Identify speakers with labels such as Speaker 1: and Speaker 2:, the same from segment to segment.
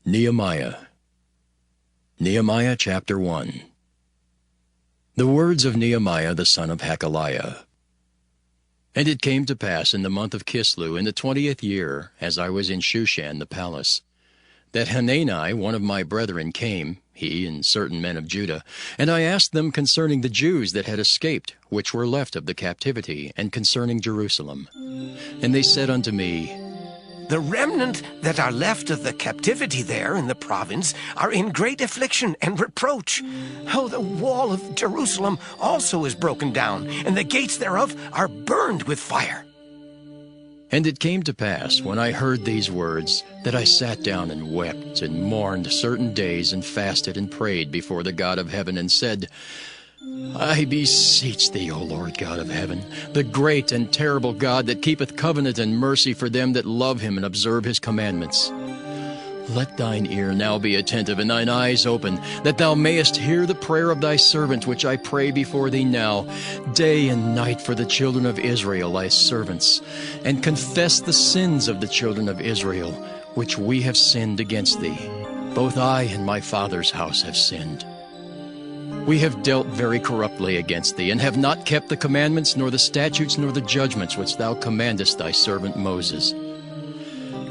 Speaker 1: Nehemiah. Nehemiah chapter 1. The words of Nehemiah the son of Hakaliah. And it came to pass in the month of Kislew in the 20th year, as I was in Shushan the palace, that Hanani one of my brethren came, he and certain men of Judah, and I asked them concerning the Jews that had escaped, which were left of the captivity, and concerning Jerusalem. And they said unto me,
Speaker 2: The remnant that are left of the captivity there in the province are in great affliction and reproach. Oh, the wall of Jerusalem also is broken down, and the gates thereof are burned with fire.
Speaker 1: And it came to pass, when I heard these words, that I sat down and wept, and mourned certain days, and fasted and prayed before the God of heaven, and said, I beseech thee, O Lord God of heaven, the great and terrible God that keepeth covenant and mercy for them that love him and observe his commandments. Let thine ear now be attentive and thine eyes open, that thou mayest hear the prayer of thy servant, which I pray before thee now, day and night for the children of Israel, thy servants, and confess the sins of the children of Israel, which we have sinned against thee. Both I and my father's house have sinned. We have dealt very corruptly against thee, and have not kept the commandments, nor the statutes, nor the judgments which thou commandest thy servant Moses.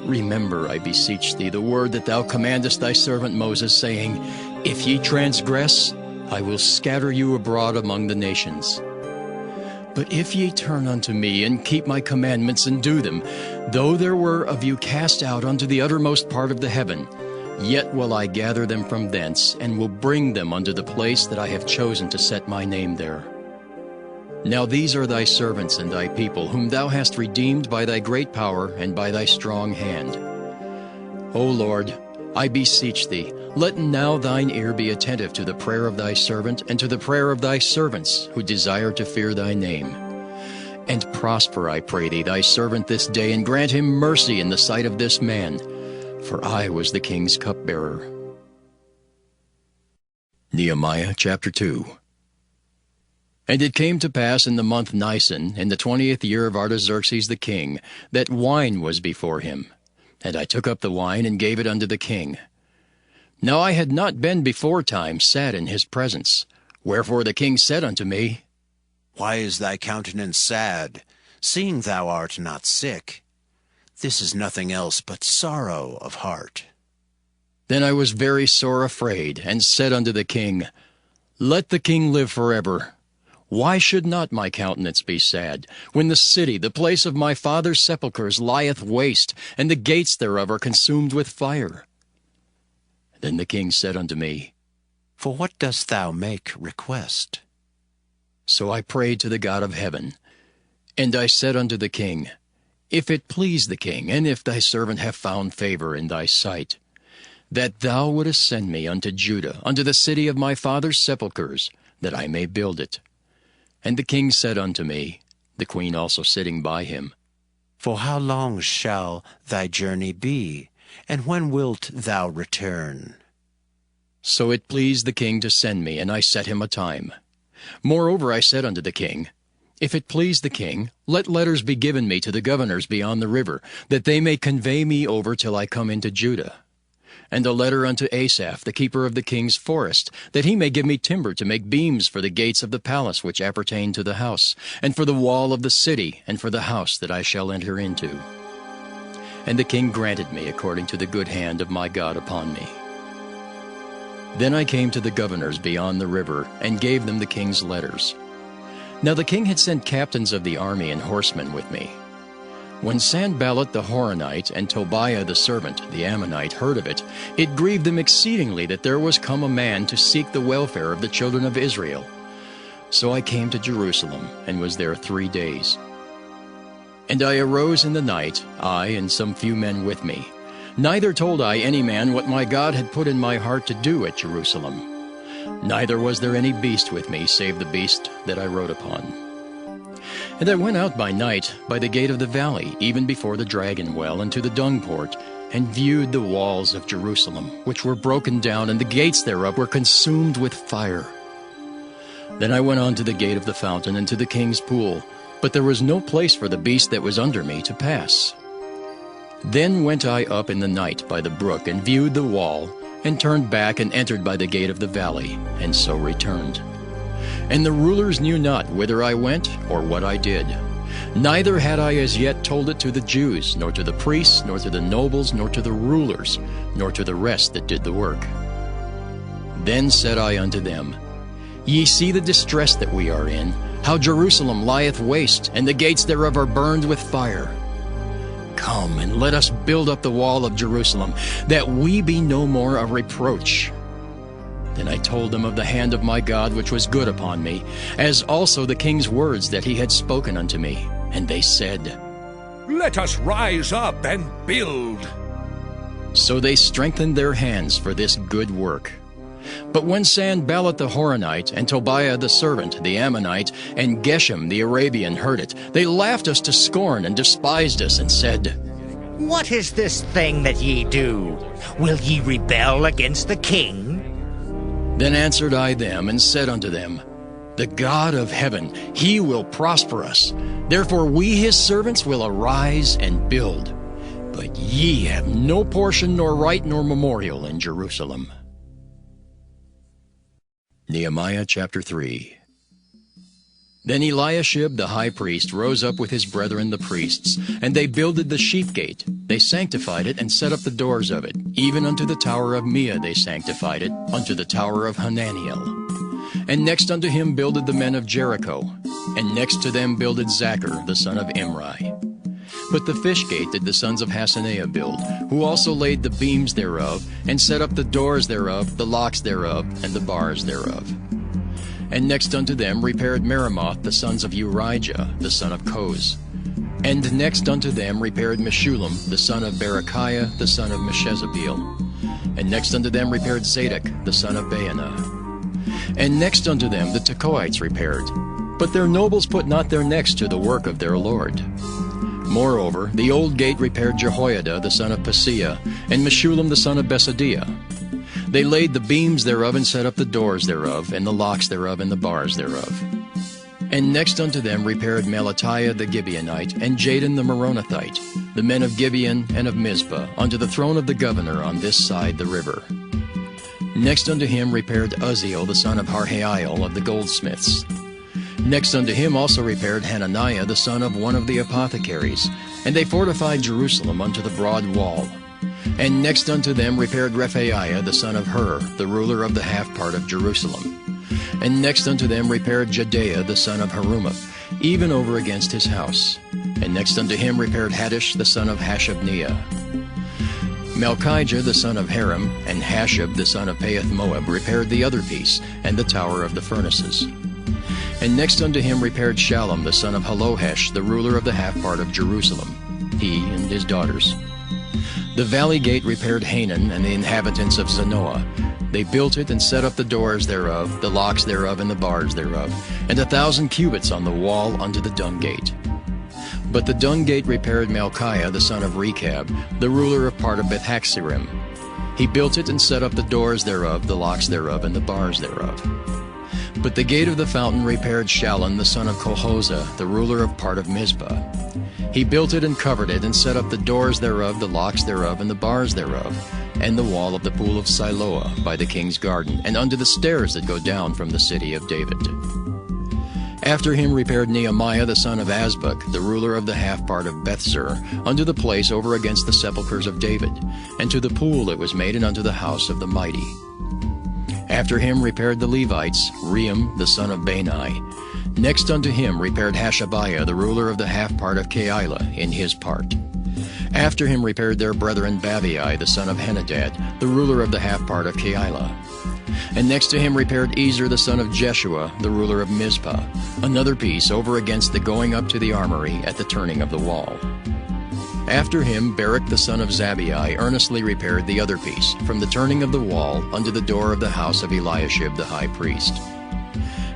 Speaker 1: Remember, I beseech thee, the word that thou commandest thy servant Moses, saying, If ye transgress, I will scatter you abroad among the nations. But if ye turn unto me, and keep my commandments, and do them, though there were of you cast out unto the uttermost part of the heaven, yet will I gather them from thence, and will bring them unto the place that I have chosen to set my name there. Now these are thy servants and thy people, whom thou hast redeemed by thy great power and by thy strong hand. O Lord, I beseech thee, let now thine ear be attentive to the prayer of thy servant, and to the prayer of thy servants, who desire to fear thy name. And prosper, I pray thee, thy servant this day, and grant him mercy in the sight of this man, for I was the king's cupbearer. Nehemiah chapter 2. And it came to pass in the month Nisan, in the 20th year of Artaxerxes the king, that wine was before him. And I took up the wine, and gave it unto the king. Now I had not been beforetime sat in his presence. Wherefore the king said unto me,
Speaker 3: Why is thy countenance sad, seeing thou art not sick? This is nothing else but sorrow of heart.
Speaker 1: Then I was very sore afraid, and said unto the king, Let the king live forever. Why should not my countenance be sad, when the city, the place of my father's sepulchres, lieth waste, and the gates thereof are consumed with fire? Then the king said unto me,
Speaker 3: For what dost thou make request?
Speaker 1: So I prayed to the God of heaven. And I said unto the king, If it please the king, and if thy servant have found favor in thy sight, that thou wouldest send me unto Judah, unto the city of my father's sepulchres, that I may build it. And the king said unto me, the queen also sitting by him,
Speaker 3: For how long shall thy journey be, and when wilt thou return?
Speaker 1: So it pleased the king to send me, and I set him a time. Moreover I said unto the king, If it please the king, let letters be given me to the governors beyond the river, that they may convey me over till I come into Judah. And a letter unto Asaph, the keeper of the king's forest, that he may give me timber to make beams for the gates of the palace which appertain to the house, and for the wall of the city, and for the house that I shall enter into. And the king granted me according to the good hand of my God upon me. Then I came to the governors beyond the river, and gave them the king's letters. Now the king had sent captains of the army and horsemen with me. When Sanballat the Horonite and Tobiah the servant, the Ammonite, heard of it, it grieved them exceedingly that there was come a man to seek the welfare of the children of Israel. So I came to Jerusalem, and was there 3 days. And I arose in the night, I and some few men with me. Neither told I any man what my God had put in my heart to do at Jerusalem. Neither was there any beast with me, save the beast that I rode upon. And I went out by night by the gate of the valley, even before the dragon well, into the dung port, and viewed the walls of Jerusalem, which were broken down, and the gates thereof were consumed with fire. Then I went on to the gate of the fountain, and to the king's pool, but there was no place for the beast that was under me to pass. Then went I up in the night by the brook, and viewed the wall, and turned back, and entered by the gate of the valley, and so returned. And the rulers knew not whither I went, or what I did. Neither had I as yet told it to the Jews, nor to the priests, nor to the nobles, nor to the rulers, nor to the rest that did the work. Then said I unto them, Ye see the distress that we are in, how Jerusalem lieth waste, and the gates thereof are burned with fire. Come, and let us build up the wall of Jerusalem, that we be no more a reproach. Then I told them of the hand of my God which was good upon me, as also the king's words that he had spoken unto me. And they said,
Speaker 4: Let us rise up and build.
Speaker 1: So they strengthened their hands for this good work. But when Sanballat the Horonite, and Tobiah the servant, the Ammonite, and Geshem the Arabian heard it, they laughed us to scorn and despised us, and said,
Speaker 5: What is this thing that ye do? Will ye rebel against the king?
Speaker 1: Then answered I them, and said unto them, The God of heaven, he will prosper us. Therefore we his servants will arise and build. But ye have no portion, nor right, nor memorial in Jerusalem. Nehemiah chapter 3. Then Eliashib the high priest rose up with his brethren the priests, and they builded the sheep gate. They sanctified it, and set up the doors of it. Even unto the tower of Meah they sanctified it, unto the tower of Hananiel. And next unto him builded the men of Jericho, and next to them builded Zachar the son of Imri. But the fish gate did the sons of Hassenaah build, who also laid the beams thereof, and set up the doors thereof, the locks thereof, and the bars thereof. And next unto them repaired Meremoth the sons of Urijah the son of Koz. And next unto them repaired Meshullam the son of Berechiah the son of Meshezabeel. And next unto them repaired Zadok the son of Baanah. And next unto them the Tekoites repaired. But their nobles put not their necks to the work of their Lord. Moreover, the old gate repaired Jehoiada the son of Paseah, and Meshullam the son of Besadiah. They laid the beams thereof, and set up the doors thereof, and the locks thereof, and the bars thereof. And next unto them repaired Melatiah the Gibeonite, and Jadon the Meronothite, the men of Gibeon and of Mizpah, unto the throne of the governor on this side the river. Next unto him repaired Uzziel the son of Harhael of the goldsmiths. Next unto him also repaired Hananiah the son of one of the apothecaries, and they fortified Jerusalem unto the broad wall. And next unto them repaired Rephaiah the son of Hur, the ruler of the half part of Jerusalem. And next unto them repaired Jedaiah the son of Harumaph, even over against his house. And next unto him repaired Haddish the son of Hashabniah. Malchijah the son of Haram, and Hashab the son of Pahath-Moab repaired the other piece, and the tower of the furnaces. And next unto him repaired Shallum the son of Halohesh, the ruler of the half part of Jerusalem, he and his daughters. The valley gate repaired Hanan and the inhabitants of Zanoah. They built it, and set up the doors thereof, the locks thereof, and the bars thereof, and 1,000 cubits on the wall unto the dung gate. But the dung gate repaired Malchiah the son of Rechab, the ruler of part of Beth-Haxerim. He built it, and set up the doors thereof, the locks thereof, and the bars thereof. But the gate of the fountain repaired Shallun the son of Colhozah, the ruler of part of Mizpah. He built it and covered it, and set up the doors thereof, the locks thereof, and the bars thereof, and the wall of the pool of Siloah by the king's garden, and unto the stairs that go down from the city of David. After him repaired Nehemiah the son of Azbuk, the ruler of the half part of Bethzur, unto the place over against the sepulchres of David, and to the pool that was made, and unto the house of the mighty. After him repaired the Levites, Rehum the son of Bani. Next unto him repaired Hashabiah, the ruler of the half part of Keilah, in his part. After him repaired their brethren Babai, the son of Henadad, the ruler of the half part of Keilah. And next to him repaired Ezer the son of Jeshua, the ruler of Mizpah, another piece over against the going up to the armory at the turning of the wall. After him Barak the son of Zabai earnestly repaired the other piece, from the turning of the wall unto the door of the house of Eliashib the high priest.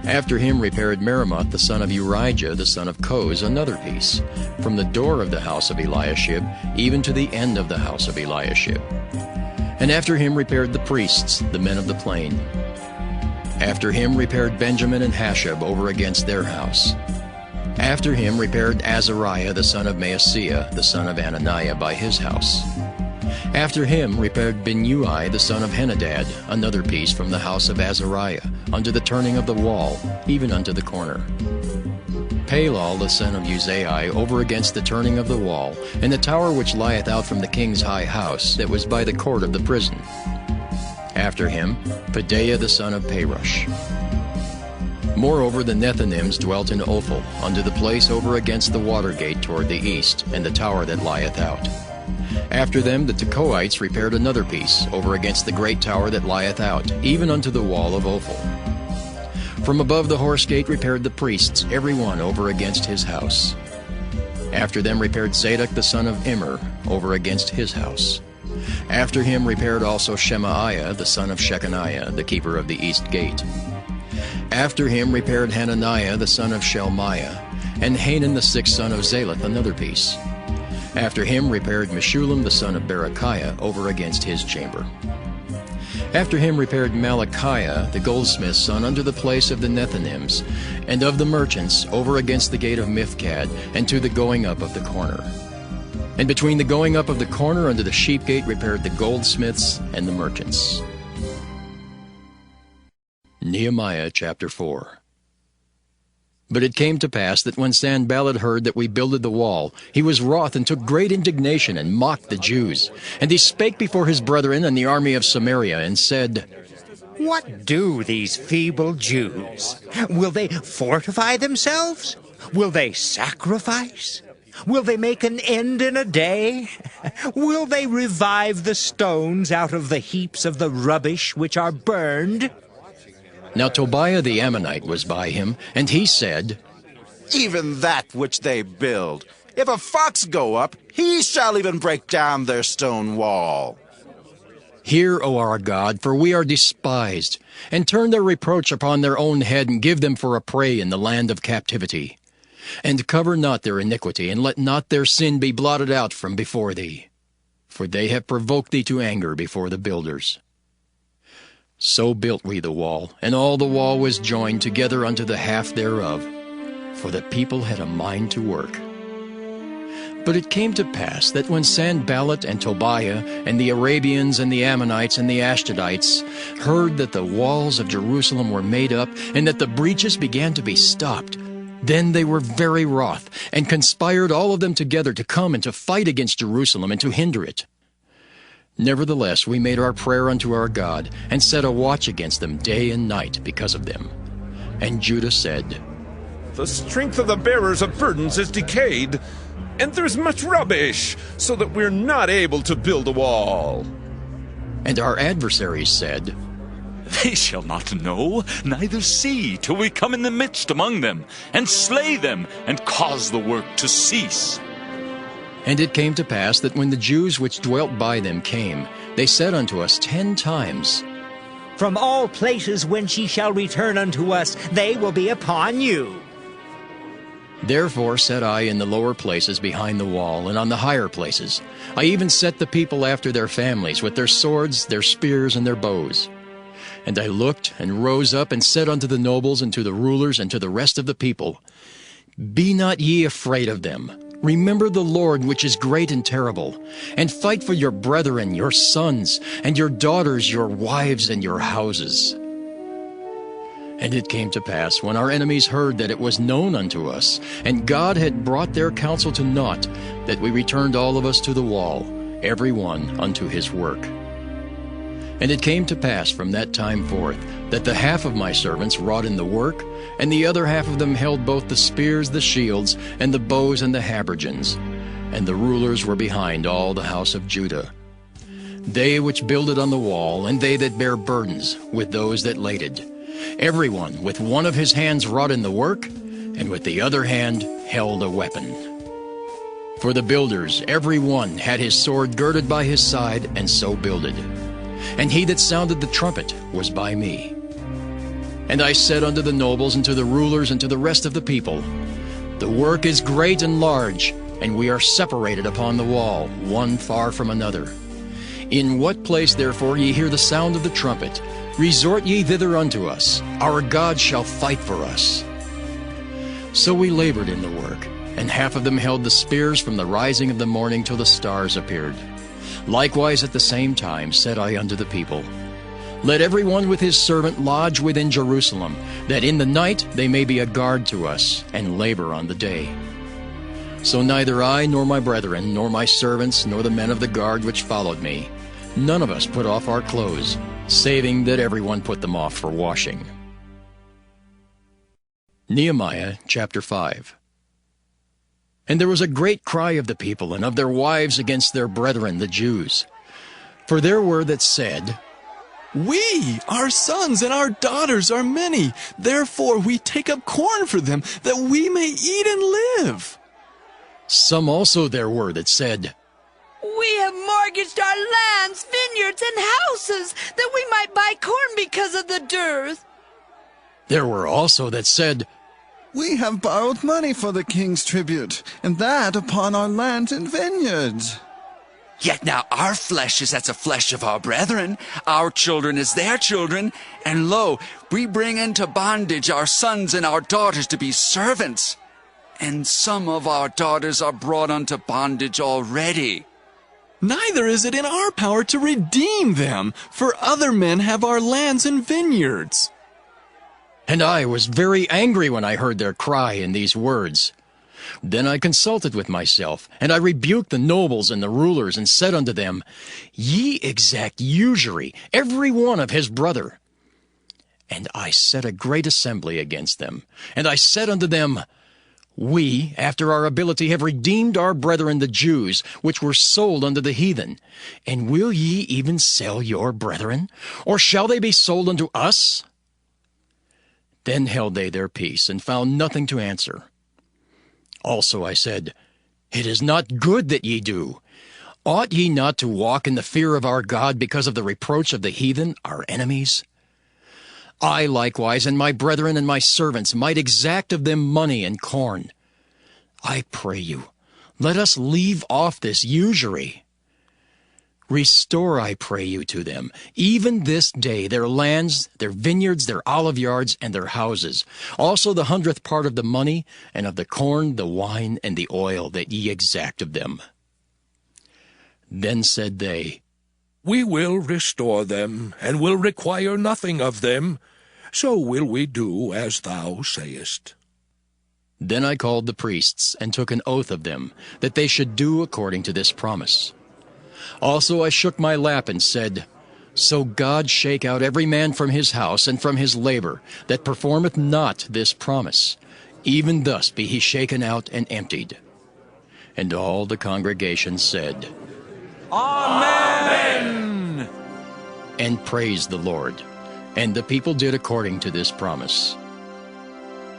Speaker 1: After him repaired Meremoth the son of Urijah the son of Koz another piece, from the door of the house of Eliashib even to the end of the house of Eliashib. And after him repaired the priests, the men of the plain. After him repaired Benjamin and Hashab over against their house. After him repaired Azariah the son of Maaseiah, the son of Ananiah, by his house. After him repaired Binnui the son of Henadad, another piece from the house of Azariah, unto the turning of the wall, even unto the corner. Palal the son of Uzai over against the turning of the wall, and the tower which lieth out from the king's high house, that was by the court of the prison. After him Pedaiah the son of Parosh. Moreover the Nethinims dwelt in Ophel, unto the place over against the water gate toward the east, and the tower that lieth out. After them the Tekoites repaired another piece, over against the great tower that lieth out, even unto the wall of Ophel. From above the horse gate repaired the priests, every one over against his house. After them repaired Zadok the son of Immer, over against his house. After him repaired also Shemaiah the son of Shechaniah, the keeper of the east gate. After him repaired Hananiah the son of Shelmiah, and Hanan the sixth son of Zaleth another piece. After him repaired Meshullam the son of Berechiah over against his chamber. After him repaired Malachiah the goldsmith's son unto the place of the Nethinims, and of the merchants over against the gate of Mifkad, and to the going up of the corner. And between the going up of the corner unto the sheep gate repaired the goldsmiths and the merchants. Nehemiah chapter 4. But it came to pass that when Sanballat heard that we builded the wall, he was wroth and took great indignation and mocked the Jews. And he spake before his brethren and the army of Samaria, and said,
Speaker 5: What do these feeble Jews? Will they fortify themselves? Will they sacrifice? Will they make an end in a day? Will they revive the stones out of the heaps of the rubbish which are burned?
Speaker 1: Now Tobiah the Ammonite was by him, and he said,
Speaker 3: Even that which they build, if a fox go up, he shall even break down their stone wall.
Speaker 1: Hear, O our God, for we are despised, and turn their reproach upon their own head, and give them for a prey in the land of captivity. And cover not their iniquity, and let not their sin be blotted out from before thee. For they have provoked thee to anger before the builders. So built we the wall, and all the wall was joined together unto the half thereof, for the people had a mind to work. But it came to pass that when Sanballat and Tobiah and the Arabians and the Ammonites and the Ashdodites heard that the walls of Jerusalem were made up, and that the breaches began to be stopped, then they were very wroth, and conspired all of them together to come and to fight against Jerusalem and to hinder it. Nevertheless, we made our prayer unto our God, and set a watch against them day and night because of them. And Judah said,
Speaker 4: The strength of the bearers of burdens is decayed, and there's much rubbish, so that we're not able to build a wall.
Speaker 1: And our adversaries said,
Speaker 6: They shall not know, neither see, till we come in the midst among them, and slay them, and cause the work to cease.
Speaker 1: And it came to pass that when the Jews which dwelt by them came, they said unto us 10 times,
Speaker 5: From all places whence ye shall return unto us, they will be upon you.
Speaker 1: Therefore set I in the lower places behind the wall, and on the higher places. I even set the people after their families, with their swords, their spears, and their bows. And I looked, and rose up, and said unto the nobles, and to the rulers, and to the rest of the people, Be not ye afraid of them. Remember the Lord, which is great and terrible, and fight for your brethren, your sons, and your daughters, your wives, and your houses. And it came to pass, when our enemies heard that it was known unto us, and God had brought their counsel to naught, that we returned all of us to the wall, every one unto his work. And it came to pass from that time forth, that the half of my servants wrought in the work, and the other half of them held both the spears, the shields, and the bows, and the habergeons. And the rulers were behind all the house of Judah. They which builded on the wall, and they that bare burdens, with those that laded. Every one with one of his hands wrought in the work, and with the other hand held a weapon. For the builders, every one had his sword girded by his side, and so builded. And he that sounded the trumpet was by me. And I said unto the nobles, and to the rulers, and to the rest of the people, The work is great and large, and we are separated upon the wall, one far from another. In what place therefore ye hear the sound of the trumpet, resort ye thither unto us. Our God shall fight for us. So we labored in the work, and half of them held the spears from the rising of the morning till the stars appeared. Likewise at the same time said I unto the people, Let every one with his servant lodge within Jerusalem, that in the night they may be a guard to us, and labor on the day. So neither I, nor my brethren, nor my servants, nor the men of the guard which followed me, none of us put off our clothes, saving that everyone put them off for washing. Nehemiah chapter 5. And there was a great cry of the people and of their wives against their brethren the Jews. For there were that said,
Speaker 7: We, our sons and our daughters are many, therefore we take up corn for them, that we may eat and live.
Speaker 1: Some also there were that said,
Speaker 8: We have mortgaged our lands, vineyards, and houses, that we might buy corn because of the dearth.
Speaker 1: There were also that said,
Speaker 9: We have borrowed money for the king's tribute, and that upon our lands and vineyards.
Speaker 10: Yet now our flesh is as the flesh of our brethren, our children as their children, and lo, we bring into bondage our sons and our daughters to be servants. And some of our daughters are brought unto bondage already.
Speaker 7: Neither is it in our power to redeem them, for other men have our lands and vineyards.
Speaker 1: And I was very angry when I heard their cry in these words. Then I consulted with myself, and I rebuked the nobles and the rulers, and said unto them, Ye exact usury, every one of his brother. And I set a great assembly against them. And I said unto them, We, after our ability, have redeemed our brethren the Jews, which were sold unto the heathen. And will ye even sell your brethren? Or shall they be sold unto us? Then held they their peace, and found nothing to answer. Also I said, It is not good that ye do. Ought ye not to walk in the fear of our God because of the reproach of the heathen, our enemies? I likewise and my brethren and my servants might exact of them money and corn. I pray you, let us leave off this usury. Restore, I pray you, to them, even this day, their lands, their vineyards, their olive yards, and their houses, also the 100th part of the money, and of the corn, the wine, and the oil that ye exact of them. Then said they,
Speaker 11: We will restore them, and will require nothing of them. So will we do as thou sayest.
Speaker 1: Then I called the priests, and took an oath of them, that they should do according to this promise. Also I shook my lap and said, So God shake out every man from his house and from his labor, that performeth not this promise. Even thus be he shaken out and emptied. And all the congregation said,
Speaker 6: Amen!
Speaker 1: And praised the Lord. And the people did according to this promise.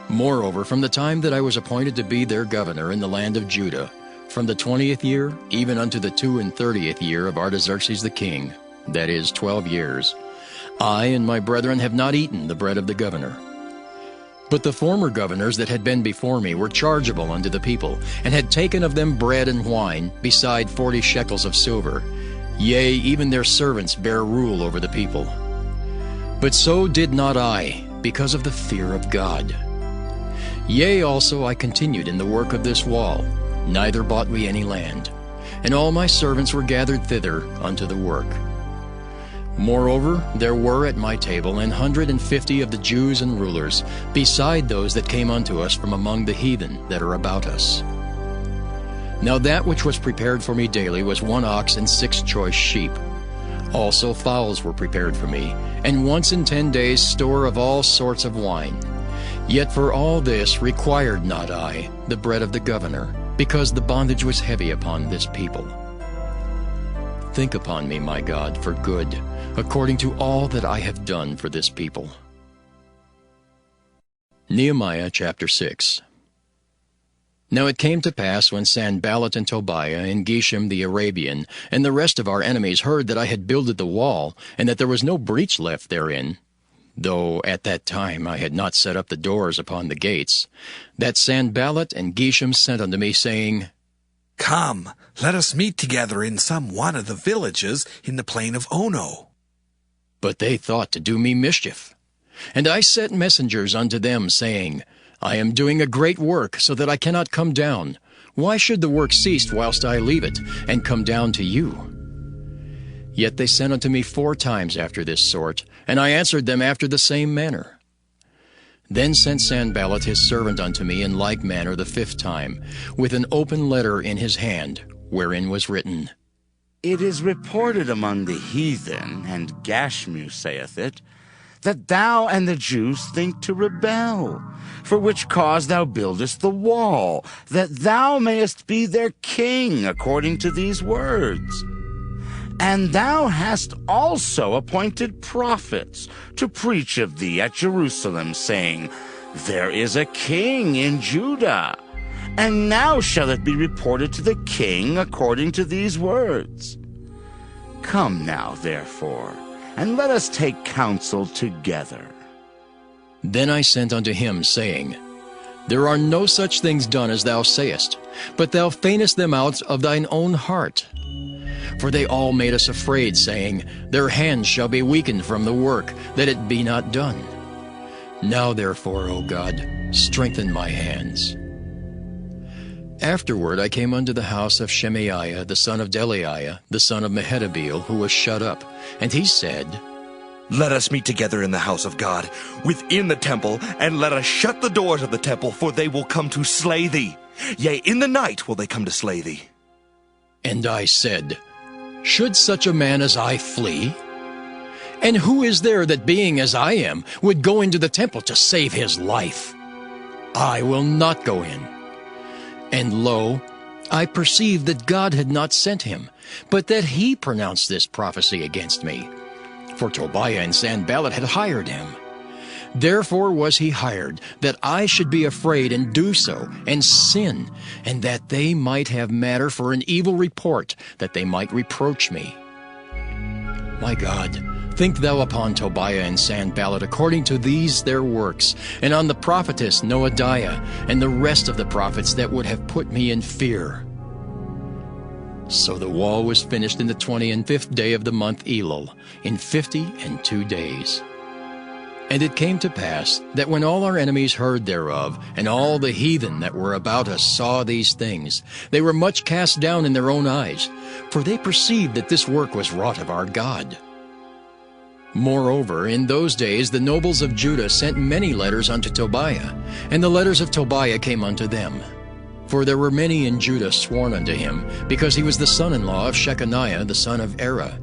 Speaker 1: Moreover, from the time that I was appointed to be their governor in the land of Judah, from the 20th year, even unto the 32nd year of Artaxerxes the king, that is, 12 years, I and my brethren have not eaten the bread of the governor. But the former governors that had been before me were chargeable unto the people, and had taken of them bread and wine, beside 40 shekels of silver. Yea, even their servants bare rule over the people. But so did not I, because of the fear of God. Yea, also I continued in the work of this wall, neither bought we any land, and all my servants were gathered thither unto the work. Moreover, there were at my table 150 of the Jews and rulers, beside those that came unto us from among the heathen that are about us. Now that which was prepared for me daily was 1 ox and 6 choice sheep. Also fowls were prepared for me, and once in 10 days store of all sorts of wine. Yet for all this required not I the bread of the governor, because the bondage was heavy upon this people. Think upon me, my God, for good, according to all that I have done for this people. Nehemiah chapter 6. Now it came to pass, when Sanballat and Tobiah and Geshem the Arabian and the rest of our enemies heard that I had builded the wall, and that there was no breach left therein, though at that time I had not set up the doors upon the gates, that Sanballat and Geshem sent unto me, saying,
Speaker 12: Come, let us meet together in some one of the villages in the plain of Ono.
Speaker 1: But they thought to do me mischief. And I sent messengers unto them, saying, I am doing a great work, so that I cannot come down. Why should the work cease whilst I leave it, and come down to you? Yet they sent unto me 4 times after this sort, and I answered them after the same manner. Then sent Sanballat his servant unto me in like manner the 5th time, with an open letter in his hand, wherein was written,
Speaker 13: It is reported among the heathen, and Gashmu saith it, that thou and the Jews think to rebel, for which cause thou buildest the wall, that thou mayest be their king, according to these words. And thou hast also appointed prophets to preach of thee at Jerusalem, saying, There is a king in Judah. And now shall it be reported to the king according to these words. Come now, therefore, and let us take counsel together.
Speaker 1: Then I sent unto him, saying, There are no such things done as thou sayest, but thou feignest them out of thine own heart. For they all made us afraid, saying, Their hands shall be weakened from the work, that it be not done. Now therefore, O God, strengthen my hands. Afterward I came unto the house of Shemaiah, the son of Delaiah, the son of Mehetabeel, who was shut up. And he said,
Speaker 14: Let us meet together in the house of God, within the temple, and let us shut the doors of the temple, for they will come to slay thee. Yea, in the night will they come to slay thee.
Speaker 1: And I said, Should such a man as I flee? And who is there that, being as I am, would go into the temple to save his life? I will not go in. And lo, I perceived that God had not sent him, but that he pronounced this prophecy against me. For Tobiah and Sanballat had hired him. Therefore was he hired, that I should be afraid and do so, and sin, and that they might have matter for an evil report, that they might reproach me. My God, think thou upon Tobiah and Sanballat according to these their works, and on the prophetess Noadiah, and the rest of the prophets that would have put me in fear. So the wall was finished in the 25th day of the month Elul, in 52 days. And it came to pass that when all our enemies heard thereof, and all the heathen that were about us saw these things, they were much cast down in their own eyes, for they perceived that this work was wrought of our God. Moreover, in those days the nobles of Judah sent many letters unto Tobiah, and the letters of Tobiah came unto them. For there were many in Judah sworn unto him, because he was the son-in-law of Shechaniah the son of Erah,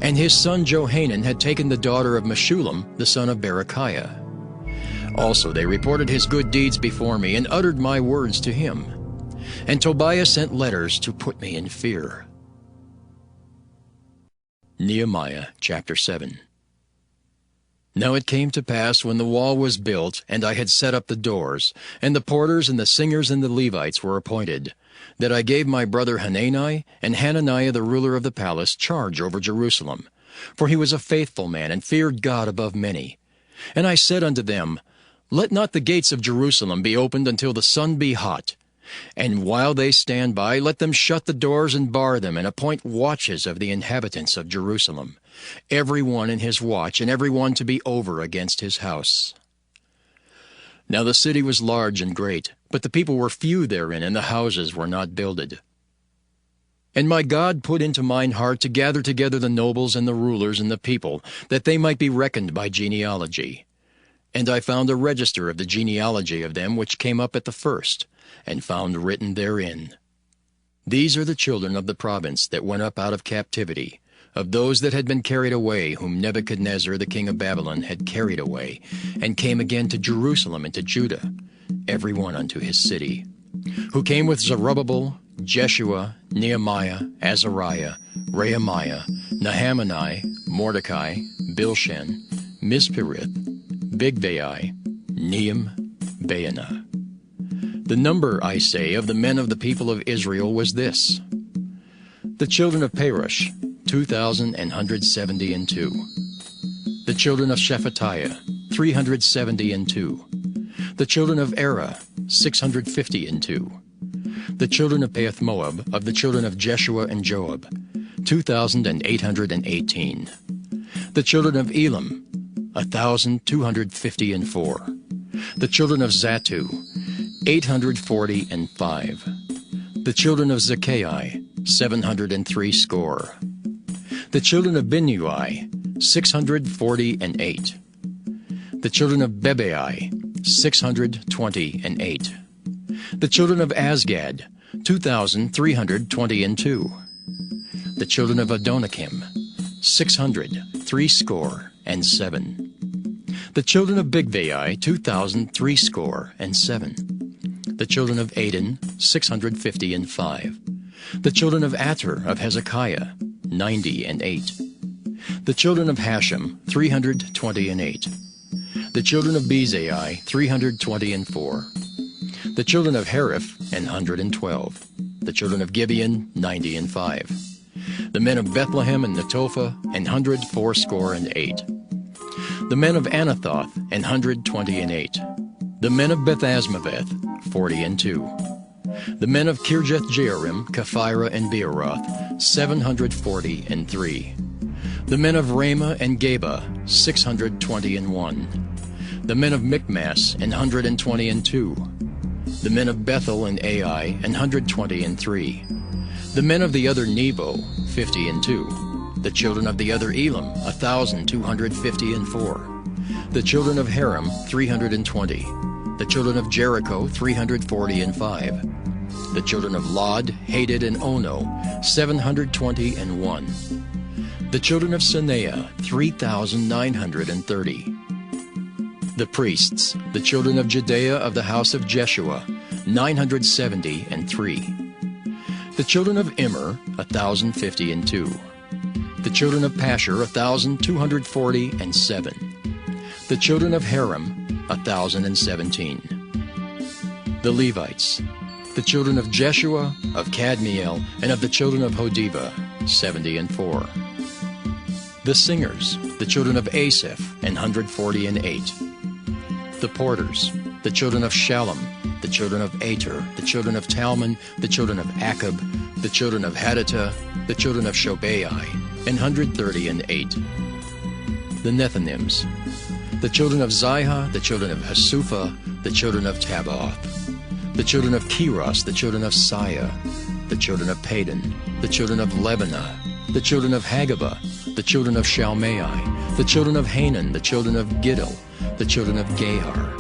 Speaker 1: and his son Johanan had taken the daughter of Meshullam the son of Berechiah. Also they reported his good deeds before me, and uttered my words to him. And Tobiah sent letters to put me in fear. Nehemiah chapter 7. Now it came to pass, when the wall was built, and I had set up the doors, and the porters and the singers and the Levites were appointed, that I gave my brother Hanani and Hananiah the ruler of the palace charge over Jerusalem. For he was a faithful man, and feared God above many. And I said unto them, Let not the gates of Jerusalem be opened until the sun be hot. And while they stand by, let them shut the doors and bar them, and appoint watches of the inhabitants of Jerusalem, every one in his watch, and every one to be over against his house. Now the city was large and great, but the people were few therein, and the houses were not builded. And my God put into mine heart to gather together the nobles and the rulers and the people, that they might be reckoned by genealogy. And I found a register of the genealogy of them which came up at the first, and found written therein, These are the children of the province that went up out of captivity, of those that had been carried away, whom Nebuchadnezzar the king of Babylon had carried away, and came again to Jerusalem and to Judah, every one unto his city, who came with Zerubbabel, Jeshua, Nehemiah, Azariah, Rehemiah, Nahamani, Mordecai, Bilshan, Mispirith, Bigvai, Nehem, Baanah. The number, I say, of the men of the people of Israel was this: the children of Perush, 2,172. The children of Shephatiah, 372. The children of Erah, 652. The children of Pahath-Moab, of the children of Jeshua and Joab, 2,818. The children of Elam, 1,254. The children of Zattu, 845. The children of Zaccai, 703 score. The children of Binnui, 648. The children of Bebai, 628. The children of Azgad, 2,322. The children of Adonikim, 603 score and 7. The children of Bigvai, 2,003 score and 7. The children of Aden, 655. The children of Ater of Hezekiah, 98. The children of Hashem, 328. The children of Bezai, 324. The children of Hariph, 112. The children of Gibeon, 95. The men of Bethlehem and Netophah, 184 The men of Anathoth, 128. The men of Beth-Asmaveth, 40. The men of Kirjath-Jearim, Kephirah, and Beeroth, 743. The men of Ramah and Geba, 621. The men of Michmas, 122. The men of Bethel and Ai, 123. The men of the other Nebo, 50. The children of the other Elam, 1,254. The children of Haram, 320. The children of Jericho, 345. The children of Lod, Hadid, and Ono, 721. The children of Sineah, 3,930. The priests, the children of Judea of the house of Jeshua, 973. The children of Immer, 1,052. The children of Pashur, 1,247. The children of Haram, 1,017. The Levites, the children of Jeshua, of Kadmiel, and of the children of Hodiva, 74. The singers, the children of Asaph, 148. The porters, the children of Shallum, the children of Ater, the children of Talmon, the children of Akab, the children of Hadattah, the children of Shobai, 138. The Nethinims, the children of Zihah, the children of Hasupha, the children of Tabbaoth, the children of Keros, the children of Siah, the children of Padon, the children of Lebanah, the children of Hagabah, the children of Shalmai, the children of Hanan, the children of Giddel, the children of Gahar,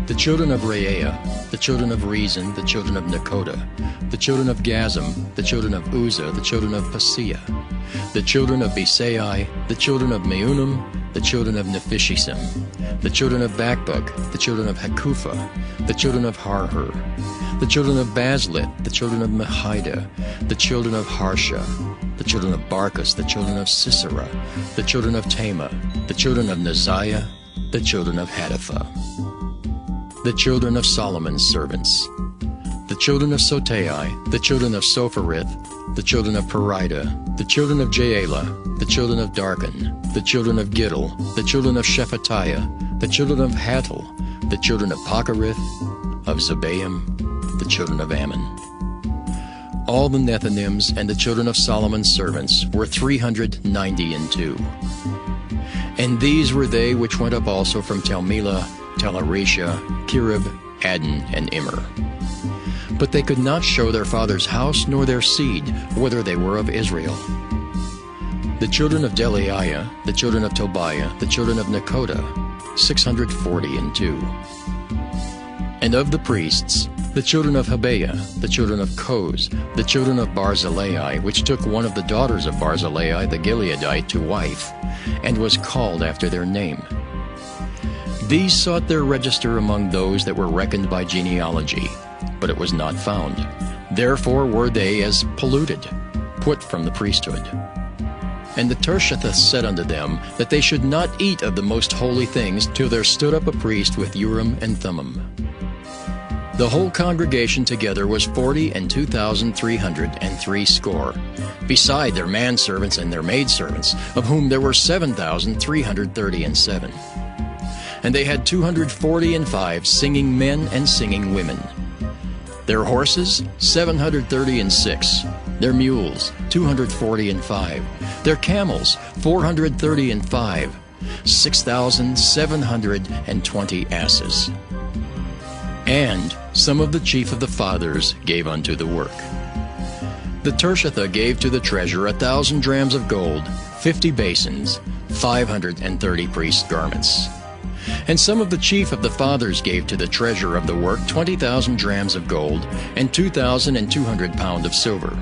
Speaker 1: the children of Reaiah, the children of Rezin, the children of Nekoda, the children of Gazam, the children of Uzzah, the children of Paseah, the children of Besai, the children of Meunim, the children of Nephishisim, the children of Bakbuk, the children of Hakupha, the children of Harhur, the children of Baslit, the children of Mehida, the children of Harsha, the children of Barkus, the children of Sisera, the children of Tema, the children of Neziah, the children of Hatipha. The children of Solomon's servants, the children of Sotai, the children of Sopherith, the children of Perida, the children of Jaela, the children of Darkon, the children of Giddel, the children of Shephatiah, the children of Hattil, the children of Pochereth, of Zebaim, the children of Ammon. All the Nethinims and the children of Solomon's servants were 392. And these were they which went up also from Telmelah, Telaresha, Kirib, Adon, and Immer. But they could not show their father's house nor their seed, whether they were of Israel. The children of Delaiah, the children of Tobiah, the children of Nekoda, 642. And of the priests, the children of Habeah, the children of Koz, the children of Barzillai, which took one of the daughters of Barzillai the Gileadite to wife, and was called after their name. These sought their register among those that were reckoned by genealogy, but it was not found. Therefore were they as polluted, put from the priesthood. And the Tershathith said unto them that they should not eat of the most holy things till there stood up a priest with Urim and Thummim. The whole congregation together was 42,303 score, beside their manservants and their maidservants, of whom there were 7,337. And they had 245 singing men and singing women. Their horses, 736. Their mules, 245. Their camels, 435. 6,720 asses. And some of the chief of the fathers gave unto the work. The Tirshatha gave to the treasure 1,000 drams of gold, 50 basins, 530 priests' garments. And some of the chief of the fathers gave to the treasure of the work 20,000 drams of gold, and 2,200 pound of silver.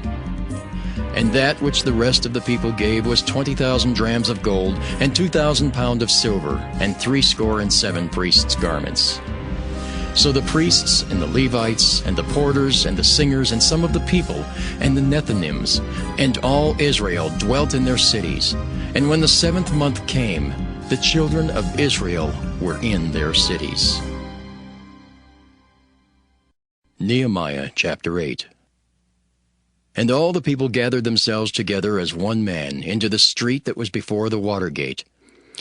Speaker 1: And that which the rest of the people gave was 20,000 drams of gold, and 2,000 pound of silver, and 67 priests' garments. So the priests, and the Levites, and the porters, and the singers, and some of the people, and the Nethinims, and all Israel dwelt in their cities. And when the 7th month came, the children of Israel were in their cities. Nehemiah chapter 8. And all the people gathered themselves together as one man into the street that was before the water gate.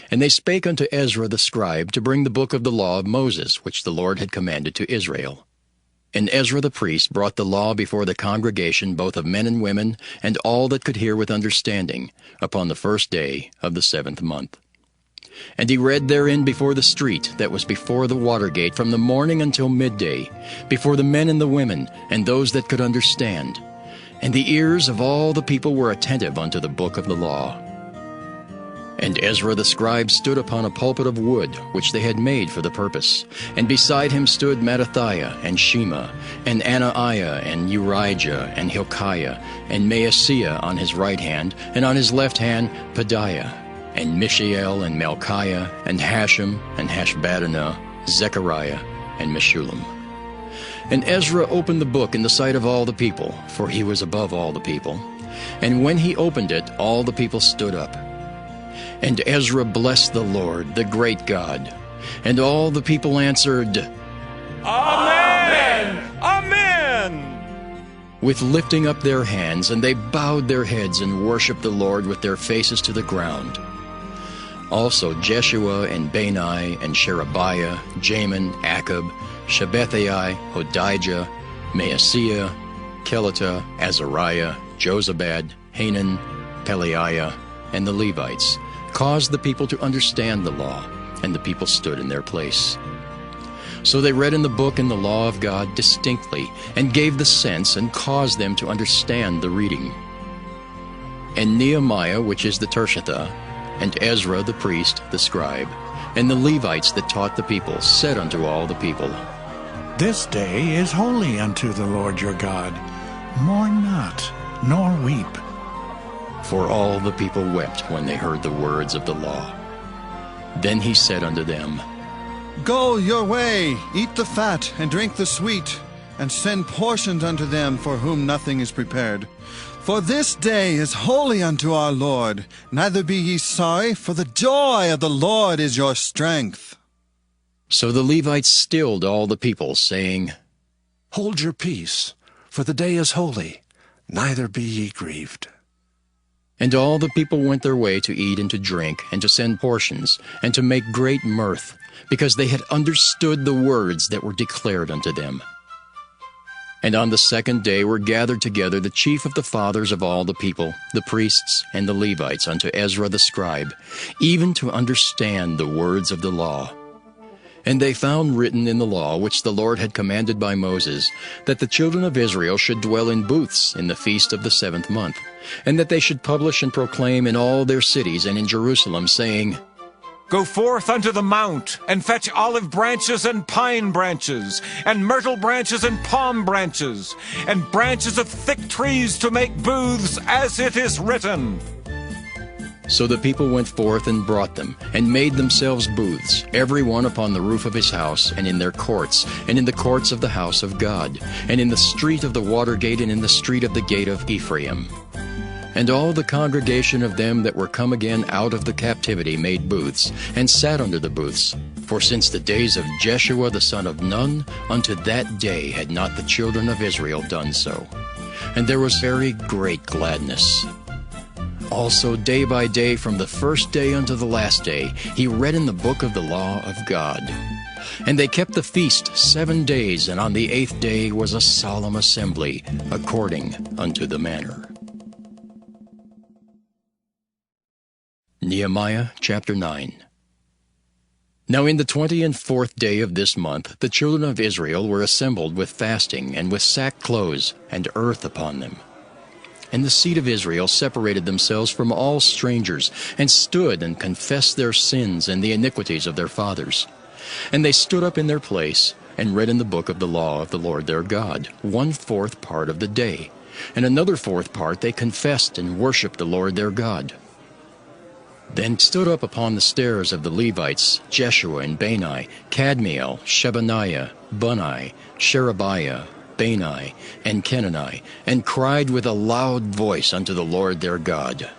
Speaker 1: And they spake unto Ezra the scribe to bring the book of the law of Moses, which the Lord had commanded to Israel. And Ezra the priest brought the law before the congregation, both of men and women, and all that could hear with understanding, upon the 1st day of the 7th month. And he read therein before the street that was before the water gate from the morning until midday, before the men and the women, and those that could understand. And the ears of all the people were attentive unto the book of the law. And Ezra the scribe stood upon a pulpit of wood, which they had made for the purpose. And beside him stood Mattithiah, and Shema, and Anaiah, and Urijah, and Hilkiah, and Maaseiah on his right hand, and on his left hand Pedaiah, and Mishael, and Malchiah, and Hashem, and Hashbaddanah, Zechariah, and Meshullam. And Ezra opened the book in the sight of all the people, for he was above all the people. And when he opened it, all the people stood up. And Ezra blessed the Lord, the great God. And all the people answered,
Speaker 4: Amen! Amen!
Speaker 1: With lifting up their hands, and they bowed their heads and worshipped the Lord with their faces to the ground. Also Jeshua, and Bani, and Sherebiah, Jamin, Akab, Shabbethai, Hodijah, Maaseiah, Kelita, Azariah, Jozabad, Hanan, Pelaiah, and the Levites, caused the people to understand the law, and the people stood in their place. So they read in the book and the law of God distinctly, and gave the sense, and caused them to understand the reading. And Nehemiah, which is the Tirshatha, and Ezra the priest, the scribe, and the Levites that taught the people, said unto all the people,
Speaker 15: This day is holy unto the Lord your God. Mourn not, nor weep.
Speaker 1: For all the people wept when they heard the words of the law. Then he said unto them,
Speaker 9: Go your way, eat the fat, and drink the sweet, and send portions unto them for whom nothing is prepared. For this day is holy unto our Lord. Neither be ye sorry, for the joy of the Lord is your strength.
Speaker 1: So the Levites stilled all the people, saying,
Speaker 11: Hold your peace, for the day is holy, neither be ye grieved.
Speaker 1: And all the people went their way to eat and to drink, and to send portions, and to make great mirth, because they had understood the words that were declared unto them. And on the 2nd day were gathered together the chief of the fathers of all the people, the priests and the Levites, unto Ezra the scribe, even to understand the words of the law. And they found written in the law, which the Lord had commanded by Moses, that the children of Israel should dwell in booths in the feast of the 7th month, and that they should publish and proclaim in all their cities and in Jerusalem, saying,
Speaker 4: Go forth unto the mount, and fetch olive branches and pine branches, and myrtle branches and palm branches, and branches of thick trees to make booths, as it is written.
Speaker 1: So the people went forth and brought them, and made themselves booths, every one upon the roof of his house, and in their courts, and in the courts of the house of God, and in the street of the water gate, and in the street of the gate of Ephraim. And all the congregation of them that were come again out of the captivity made booths, and sat under the booths. For since the days of Jeshua the son of Nun, unto that day had not the children of Israel done so. And there was very great gladness. Also day by day, from the 1st day unto the last day, he read in the book of the law of God. And they kept the feast 7 days, and on the 8th day was a solemn assembly, according unto the manner. Nehemiah chapter 9. Now in the 24th day of this month the children of Israel were assembled with fasting, and with sackcloths and earth upon them. And the seed of Israel separated themselves from all strangers, and stood and confessed their sins and the iniquities of their fathers. And they stood up in their place, and read in the book of the law of the Lord their God, 1/4 part of the day. And another 4th part they confessed and worshipped the Lord their God. Then stood up upon the stairs of the Levites Jeshua and Bani, Kadmiel, Shebaniah, Bunni, Sherebiah, Bani, and Kenani, and cried with a loud voice unto the Lord their God.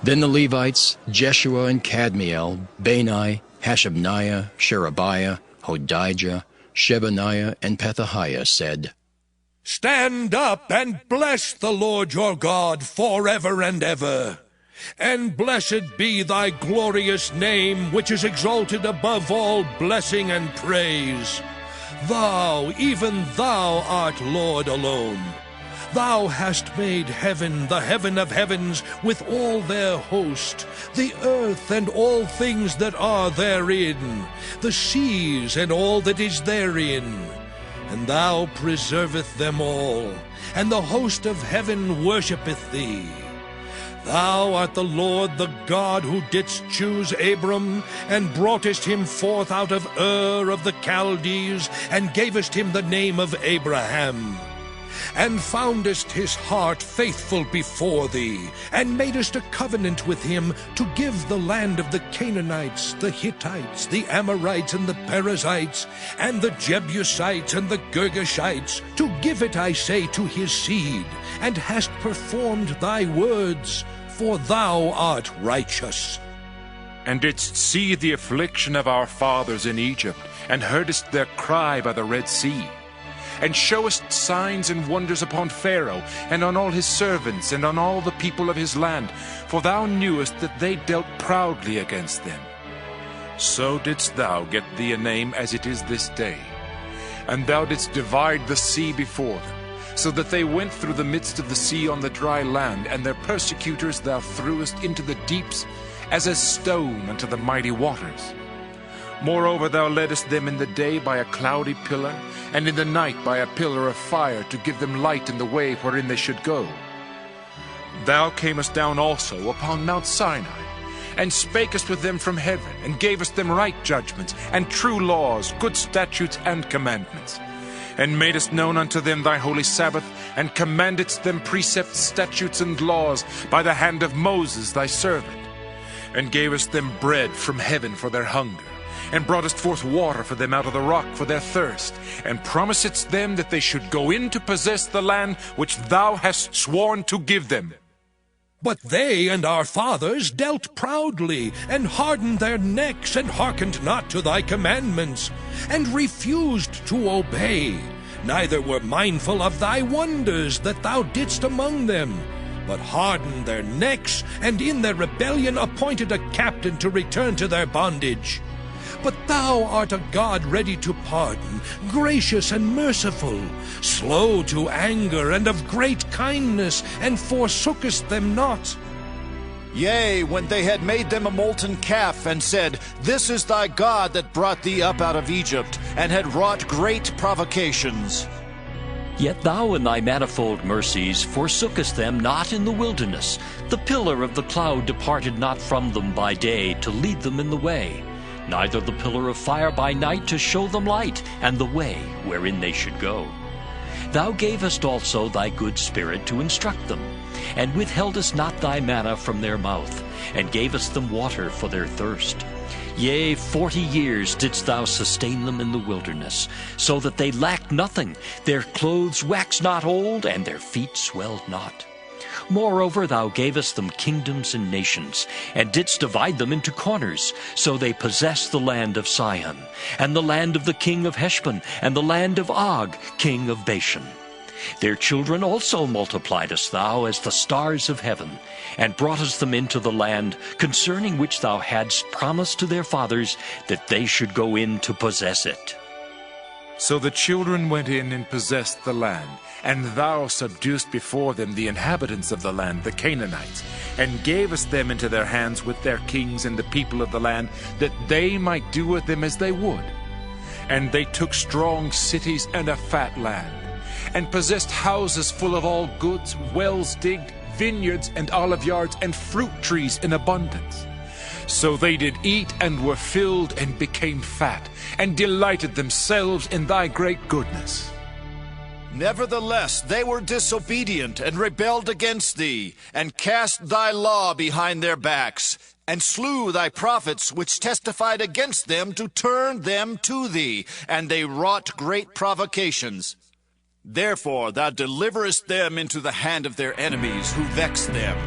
Speaker 1: Then the Levites Jeshua and Kadmiel, Bani, Hashabniah, Sherebiah, Hodijah, Shebaniah, and Pethahiah said,
Speaker 11: Stand up and bless the Lord your God forever and ever. And blessed be thy glorious name, which is exalted above all blessing and praise. Thou, even thou, art Lord alone. Thou hast made heaven, the heaven of heavens, with all their host, the earth and all things that are therein, the seas and all that is therein. And thou preserveth them all, and the host of heaven worshippeth thee. Thou art the Lord the God who didst choose Abram, and broughtest him forth out of Ur of the Chaldees, and gavest him the name of Abraham, and foundest his heart faithful before thee, and madest a covenant with him to give the land of the Canaanites, the Hittites, the Amorites, and the Perizzites, and the Jebusites, and the Girgashites, to give it, I say, to his seed, and hast performed thy words, for thou art righteous.
Speaker 4: And didst see the affliction of our fathers in Egypt, and heardest their cry by the Red Sea, and showest signs and wonders upon Pharaoh, and on all his servants, and on all the people of his land, for thou knewest that they dealt proudly against them. So didst thou get thee a name as it is this day. And thou didst divide the sea before them, so that they went through the midst of the sea on the dry land, and their persecutors thou threwest into the deeps as a stone unto the mighty waters. Moreover, thou leddest them in the day by a cloudy pillar, and in the night by a pillar of fire, to give them light in the way wherein they should go. Thou camest down also upon Mount Sinai, and spakest with them from heaven, and gavest them right judgments, and true laws, good statutes, and commandments, and madest known unto them thy holy Sabbath, and commandedst them precepts, statutes, and laws by the hand of Moses thy servant, and gavest them bread from heaven for their hunger, and broughtest forth water for them out of the rock for their thirst, and promisedst them that they should go in to possess the land which thou hast sworn to give them.
Speaker 11: But they and our fathers dealt proudly, and hardened their necks, and hearkened not to thy commandments, and refused to obey, neither were mindful of thy wonders that thou didst among them, but hardened their necks, and in their rebellion appointed a captain to return to their bondage. But thou art a God ready to pardon, gracious and merciful, slow to anger, and of great kindness, and forsookest them not.
Speaker 16: Yea, when they had made them a molten calf, and said, This is thy God that brought thee up out of Egypt, and had wrought great provocations.
Speaker 17: Yet thou in thy manifold mercies forsookest them not in the wilderness. The pillar of the cloud departed not from them by day to lead them in the way, neither the pillar of fire by night to show them light, and the way wherein they should go. Thou gavest also thy good Spirit to instruct them, and withheldest not thy manna from their mouth, and gavest them water for their thirst. Yea, 40 years didst thou sustain them in the wilderness, so that they lacked nothing. Their clothes waxed not old, and their feet swelled not. Moreover, thou gavest them kingdoms and nations, and didst divide them into corners. So they possessed the land of Sihon, and the land of the king of Heshbon, and the land of Og, king of Bashan. Their children also multipliedest thou as the stars of heaven, and broughtest them into the land, concerning which thou hadst promised to their fathers, that they should go in to possess it.
Speaker 4: So the children went in and possessed the land, and thou subduedst before them the inhabitants of the land, the Canaanites, and gavest them into their hands with their kings and the people of the land, that they might do with them as they would. And they took strong cities and a fat land, and possessed houses full of all goods, wells digged, vineyards and olive yards, and fruit trees in abundance. So they did eat and were filled and became fat, and delighted themselves in thy great goodness.
Speaker 16: Nevertheless, they were disobedient and rebelled against thee, and cast thy law behind their backs, and slew thy prophets which testified against them to turn them to thee, and they wrought great provocations. Therefore thou deliverest them into the hand of their enemies who vexed them.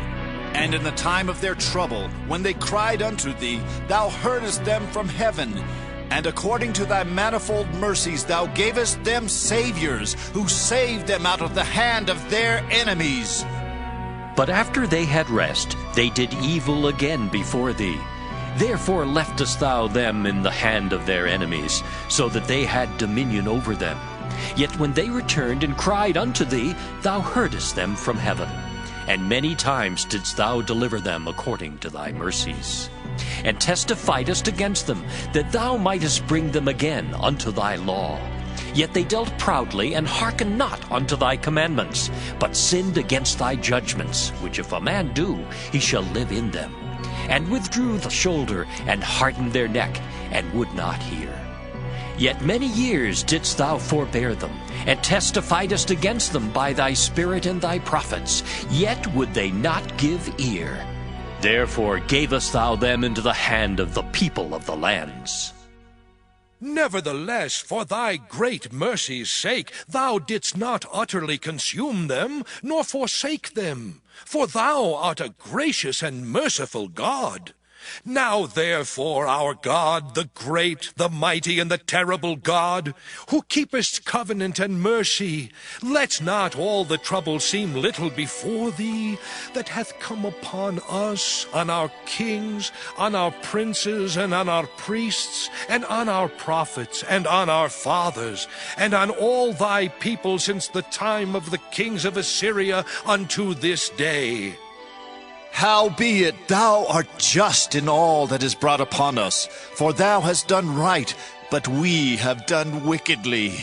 Speaker 16: And in the time of their trouble, when they cried unto thee, thou heardest them from heaven. And according to thy manifold mercies thou gavest them saviors, who saved them out of the hand of their enemies.
Speaker 17: But after they had rest, they did evil again before thee. Therefore leftest thou them in the hand of their enemies, so that they had dominion over them. Yet when they returned and cried unto thee, thou heardest them from heaven. And many times didst thou deliver them according to thy mercies. And testifiedst against them, that thou mightest bring them again unto thy law. Yet they dealt proudly, and hearkened not unto thy commandments, but sinned against thy judgments, which if a man do, he shall live in them. And withdrew the shoulder, and hardened their neck, and would not hear. Yet many years didst thou forbear them, and testifiedst against them by thy Spirit and thy prophets, yet would they not give ear. Therefore gavest thou them into the hand of the people of the lands.
Speaker 11: Nevertheless, for thy great mercy's sake, thou didst not utterly consume them, nor forsake them. For thou art a gracious and merciful God. Now therefore, our God, the great, the mighty, and the terrible God, who keepest covenant and mercy, let not all the trouble seem little before thee, that hath come upon us, on our kings, on our princes, and on our priests, and on our prophets, and on our fathers, and on all thy people since the time of the kings of Assyria unto this day.
Speaker 16: Howbeit thou art just in all that is brought upon us, for thou hast done right, but we have done wickedly.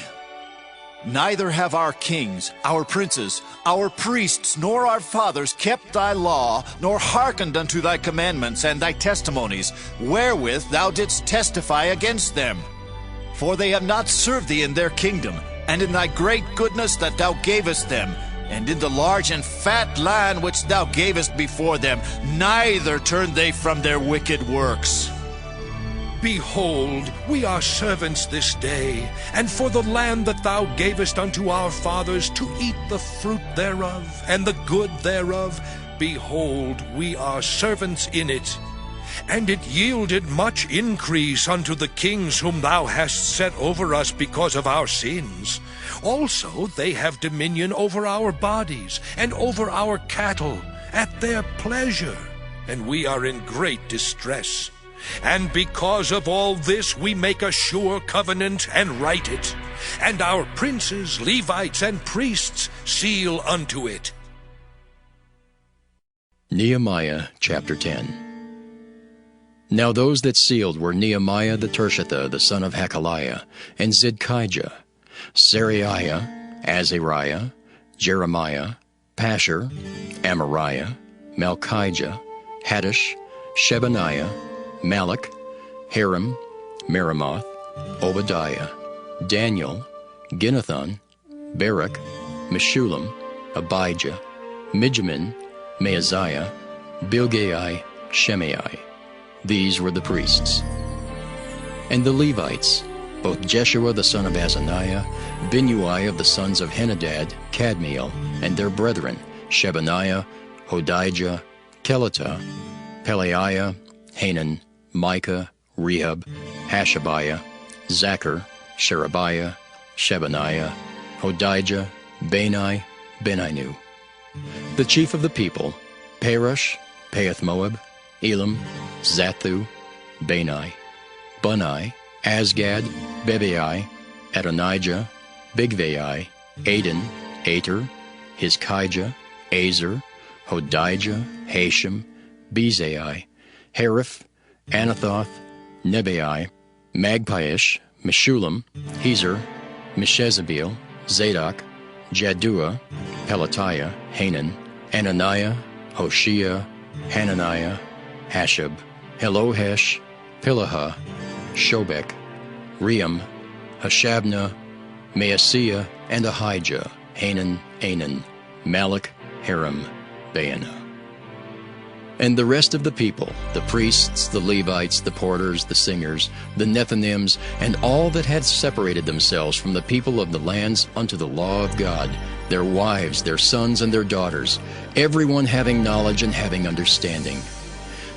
Speaker 16: Neither have our kings, our princes, our priests, nor our fathers kept thy law, nor hearkened unto thy commandments and thy testimonies, wherewith thou didst testify against them. For they have not served thee in their kingdom, and in thy great goodness that thou gavest them, and in the large and fat land which thou gavest before them, neither turned they from their wicked works.
Speaker 11: Behold, we are servants this day, and for the land that thou gavest unto our fathers to eat the fruit thereof, and the good thereof, behold, we are servants in it. And it yielded much increase unto the kings whom thou hast set over us because of our sins. Also they have dominion over our bodies, and over our cattle, at their pleasure, and we are in great distress. And because of all this we make a sure covenant, and write it, and our princes, Levites, and priests seal unto it.
Speaker 1: Nehemiah chapter 10. Now those that sealed were Nehemiah the Tirshatha, the son of Hakaliah, and Zidkijah, Seraiah, Azariah, Jeremiah, Pashur, Amariah, Malchijah, Haddish, Shebaniah, Malach, Harim, Meremoth, Obadiah, Daniel, Ginnethon, Barak, Meshullam, Abijah, Mijamin, Maaziah, Bilgai, Shemai. These were the priests. And the Levites, both Jeshua the son of Azaniah, Binnui of the sons of Henadad, Kadmiel, and their brethren, Shebaniah, Hodijah, Kelita, Pelaiah, Hanan, Micah, Rehab, Hashabiah, Zachar, Sherebiah, Shebaniah, Hodijah, Bani, Beninu. The chief of the people, Perush, Pahath-Moab, Elam, Zathu, Bani, Bunai, Asgad, Bebai, Adonijah, Bigvai, Adin, Ater, Hizkijah, Azer, Hodijah, Hashem, Bezai, Hariph, Anathoth, Nebai, Magpiish, Meshullam, Hezer, Meshezabeel, Zadok, Jaddua, Pelatiah, Hanan, Ananiah, Hoshea, Hananiah, Hashab, Helohesh, Pilaha, Shobek, Ream, Hashabnah, Maaseiah, and Ahijah, Hanan, Anan, Malach, Haram, Baanah. And the rest of the people, the priests, the Levites, the porters, the singers, the Nethinims, and all that had separated themselves from the people of the lands unto the law of God, their wives, their sons, and their daughters, everyone having knowledge and having understanding.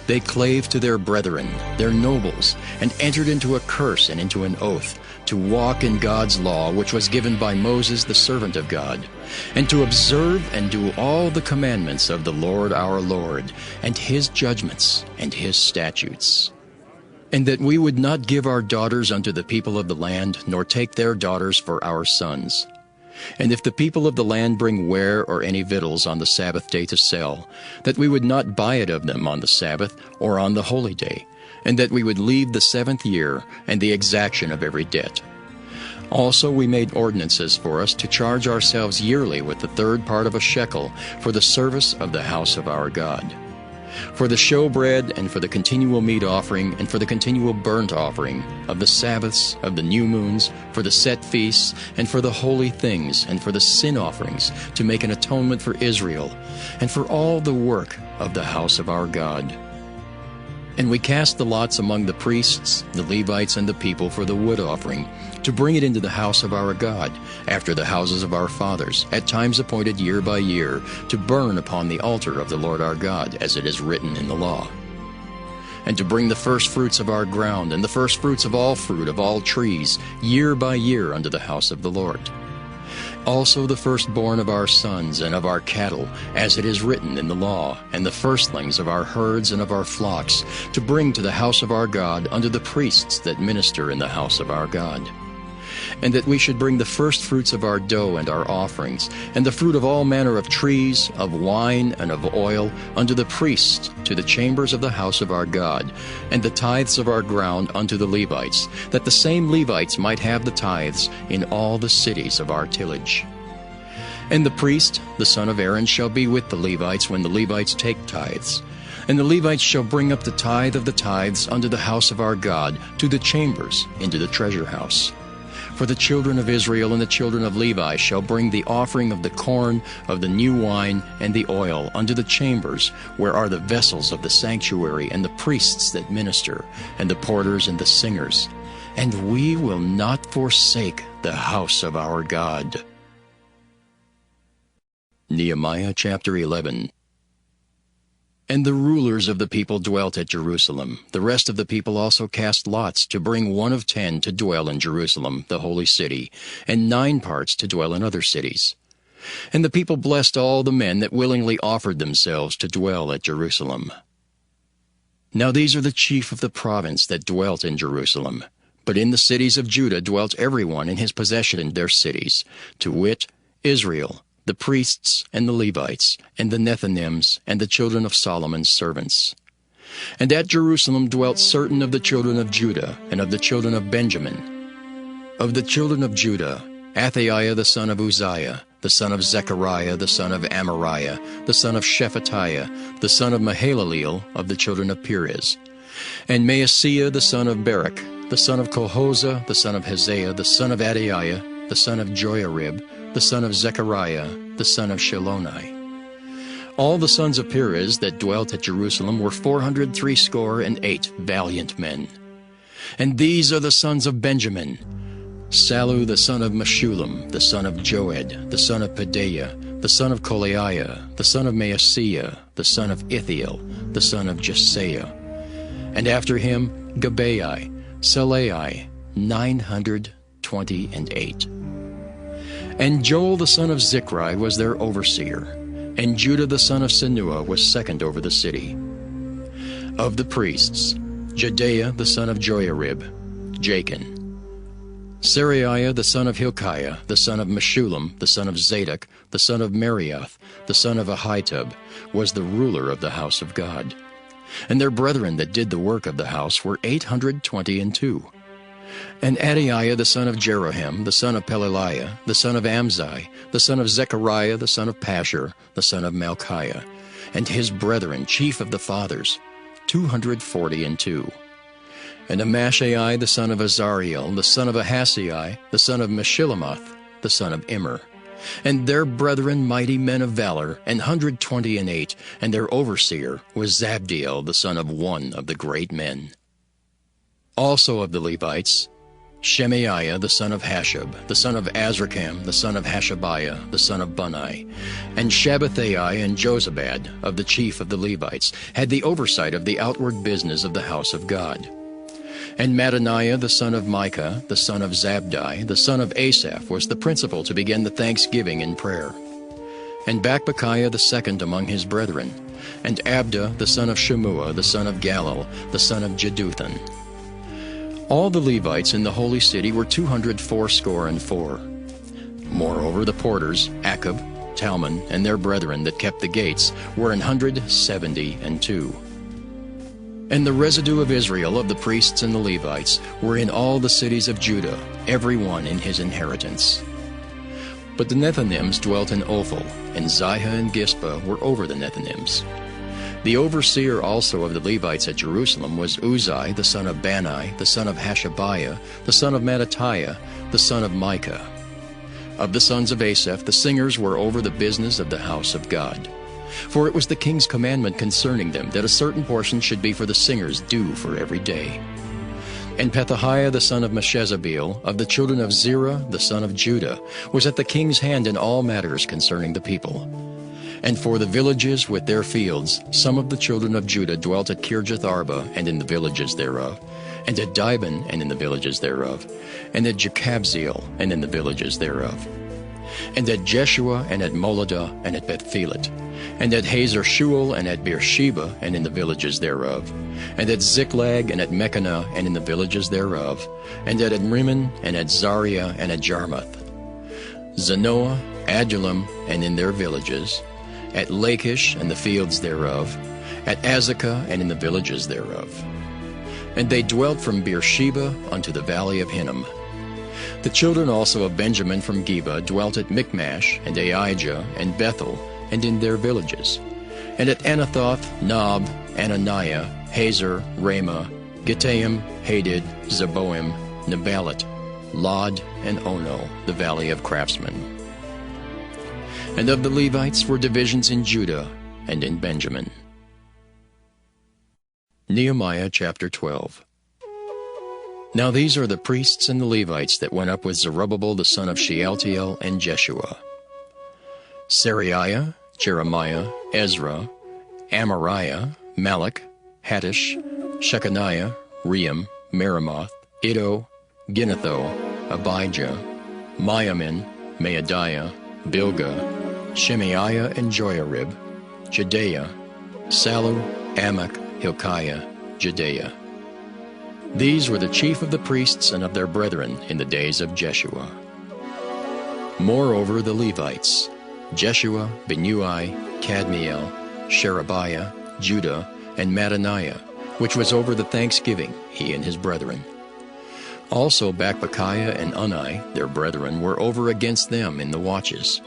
Speaker 1: They clave to their brethren, their nobles, and entered into a curse and into an oath, to walk in God's law, which was given by Moses the servant of God, and to observe and do all the commandments of the Lord our Lord, and his judgments and his statutes. And that we would not give our daughters unto the people of the land, nor take their daughters for our sons. And if the people of the land bring ware or any victuals on the Sabbath day to sell, that we would not buy it of them on the Sabbath or on the holy day, and that we would leave the 7th year and the exaction of every debt. Also we made ordinances for us to charge ourselves yearly with the 3rd part of a shekel for the service of the house of our God, for the showbread, and for the continual meat offering, and for the continual burnt offering, of the Sabbaths, of the new moons, for the set feasts, and for the holy things, and for the sin offerings, to make an atonement for Israel, and for all the work of the house of our God. And we cast the lots among the priests, the Levites, and the people for the wood offering, to bring it into the house of our God, after the houses of our fathers, at times appointed year by year, to burn upon the altar of the Lord our God, as it is written in the law. And to bring the firstfruits of our ground, and the firstfruits of all fruit of all trees, year by year unto the house of the Lord. Also the firstborn of our sons and of our cattle, as it is written in the law, and the firstlings of our herds and of our flocks, to bring to the house of our God unto the priests that minister in the house of our God. And that we should bring the firstfruits of our dough and our offerings, and the fruit of all manner of trees, of wine, and of oil, unto the priests, to the chambers of the house of our God, and the tithes of our ground unto the Levites, that the same Levites might have the tithes in all the cities of our tillage. And the priest, the son of Aaron, shall be with the Levites when the Levites take tithes. And the Levites shall bring up the tithe of the tithes unto the house of our God, to the chambers, into the treasure house. For the children of Israel and the children of Levi shall bring the offering of the corn, of the new wine, and the oil unto the chambers, where are the vessels of the sanctuary, and the priests that minister, and the porters and the singers. And we will not forsake the house of our God. Nehemiah chapter 11. And the rulers of the people dwelt at Jerusalem. The rest of the people also cast lots to bring 1 of 10 to dwell in Jerusalem, the holy city, and 9 parts to dwell in other cities. And the people blessed all the men that willingly offered themselves to dwell at Jerusalem. Now these are the chief of the province that dwelt in Jerusalem. But in the cities of Judah dwelt everyone in his possession in their cities, to wit, Israel, the priests, and the Levites, and the Nethinims, and the children of Solomon's servants. And at Jerusalem dwelt certain of the children of Judah, and of the children of Benjamin. Of the children of Judah, Athaiah the son of Uzziah, the son of Zechariah, the son of Amariah, the son of Shephatiah, the son of Mahalaleel, of the children of Perez. And Maaseiah the son of Barak, the son of Colhozah, the son of Hosea, the son of Adaiah, the son of Joiarib, the son of Zechariah, the son of Shiloni. All the sons of Perez that dwelt at Jerusalem were 468 valiant men. And these are the sons of Benjamin: Sallu the son of Meshullam, the son of Joed, the son of Pedaiah, the son of Kolaiah, the son of Maaseiah, the son of Ithiel, the son of Jesaiah. And after him Gabai, Salai, 928. And Joel the son of Zichri was their overseer, and Judah the son of Senua was second over the city. Of the priests, Jedaiah the son of Joiarib, Jachin, Seraiah the son of Hilkiah, the son of Meshullam, the son of Zadok, the son of Merioth, the son of Ahitub, was the ruler of the house of God. And their brethren that did the work of the house were 822. And Adaiah the son of Jeroham, the son of Pelaliah, the son of Amzai, the son of Zechariah, the son of Pashur, the son of Malchiah, and his brethren, chief of the fathers, 242. And Amashai the son of Azariel, the son of Ahasai, the son of Meshillemoth, the son of Immer, and their brethren mighty men of valor, 128, and their overseer was Zabdiel the son of one of the great men. Also of the Levites, Shemaiah the son of Hashab, the son of Azrikam, the son of Hashabiah, the son of Bunai, and Shabbathai and Jozabad, of the chief of the Levites, had the oversight of the outward business of the house of God. And Mattaniah the son of Micah, the son of Zabdi, the son of Asaph, was the principal to begin the thanksgiving and prayer. And Bakbukiah the second among his brethren, and Abda the son of Shemua, the son of Galal, the son of Jeduthun. All the Levites in the holy city were 284. Moreover, the porters, Akab, Talmon, and their brethren that kept the gates, were 172. And the residue of Israel of the priests and the Levites were in all the cities of Judah, every one in his inheritance. But the Nethinims dwelt in Ophel, and Zihah and Gispa were over the Nethinims. The overseer also of the Levites at Jerusalem was Uzai, the son of Bani, the son of Hashabiah, the son of Mattatiah, the son of Micah. Of the sons of Asaph, the singers were over the business of the house of God. For it was the king's commandment concerning them that a certain portion should be for the singers due for every day. And Pethahiah the son of Meshezabeel, of the children of Zerah the son of Judah, was at the king's hand in all matters concerning the people. And for the villages with their fields, some of the children of Judah dwelt at Kirjath Arba and in the villages thereof, and at Dibon and in the villages thereof, and at Jekabzeel and in the villages thereof, and at Jeshua and at Moladah and at Bethphelet, and at Hazar Shual and at Beersheba and in the villages thereof, and at Ziklag and at Mechanah and in the villages thereof, and at Rimmon and at Zaria and at Jarmuth, Zanoah, Adullam and in their villages, at Lachish and the fields thereof, at Azekah and in the villages thereof. And they dwelt from Beersheba unto the valley of Hinnom. The children also of Benjamin from Geba dwelt at Michmash and Aijah and Bethel and in their villages, and at Anathoth, Nob, Ananiah, Hazor, Ramah, Gittaim, Hadid, Zeboim, Nebalat, Lod, and Ono, the valley of craftsmen. And of the Levites were divisions in Judah and in Benjamin. Nehemiah chapter 12. Now these are the priests and the Levites that went up with Zerubbabel the son of Shealtiel and Jeshua: Seraiah, Jeremiah, Ezra, Amariah, Malach, Hattush, Shechaniah, Ream, Meremoth, Iddo, Ginnetho, Abijah, Miamin, Maadiah, Bilgah, Shemaiah and Joiarib, Jedaiah, Sallu, Amok, Hilkiah, Jedaiah. These were the chief of the priests and of their brethren in the days of Jeshua. Moreover the Levites, Jeshua, Binnui, Kadmiel, Sherebiah, Judah, and Mattaniah, which was over the thanksgiving, he and his brethren. Also Bakbukiah and Unai, their brethren, were over against them in the watches.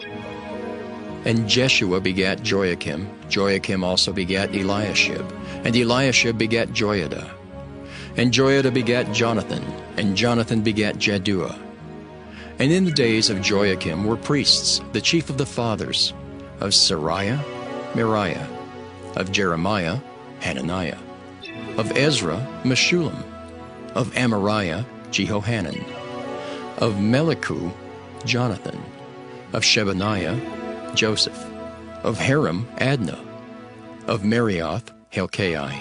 Speaker 1: And Jeshua begat Joiakim, Joiakim also begat Eliashib, and Eliashib begat Joiada. And Joiada begat Jonathan, and Jonathan begat Jaddua. And in the days of Joiakim were priests, the chief of the fathers, of Seraiah, Meriah, of Jeremiah, Hananiah, of Ezra, Meshullam, of Amariah, Jehohanan, of Melichu, Jonathan, of Shebaniah, Joseph, of Haram, Adnah, of Merioth, Helkai,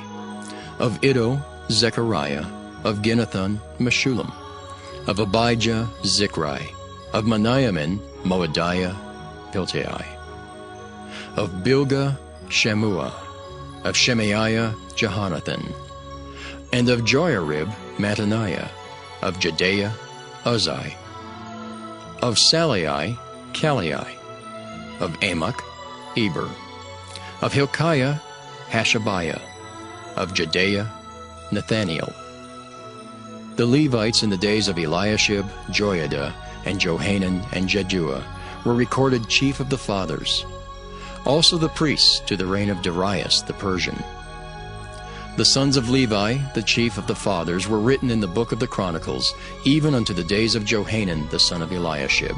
Speaker 1: of Iddo, Zechariah, of Ginnethon, Meshullam, of Abijah, Zichri, of Meniamin, Moadiah, Piltai, of Bilgah, Shemua, of Shemaiah, Jehonathan, and of Joiarib, Mattaniah, of Jedaiah, Uzzi. Of Salai, Kalai. Of Amok, Eber. Of Hilkiah, Hashabiah. Of Jedaiah, Nathaniel. The Levites in the days of Eliashib, Joiada, and Johanan, and Jeduah were recorded chief of the fathers. Also the priests to the reign of Darius the Persian. The sons of Levi, the chief of the fathers, were written in the book of the Chronicles, even unto the days of Johanan the son of Eliashib.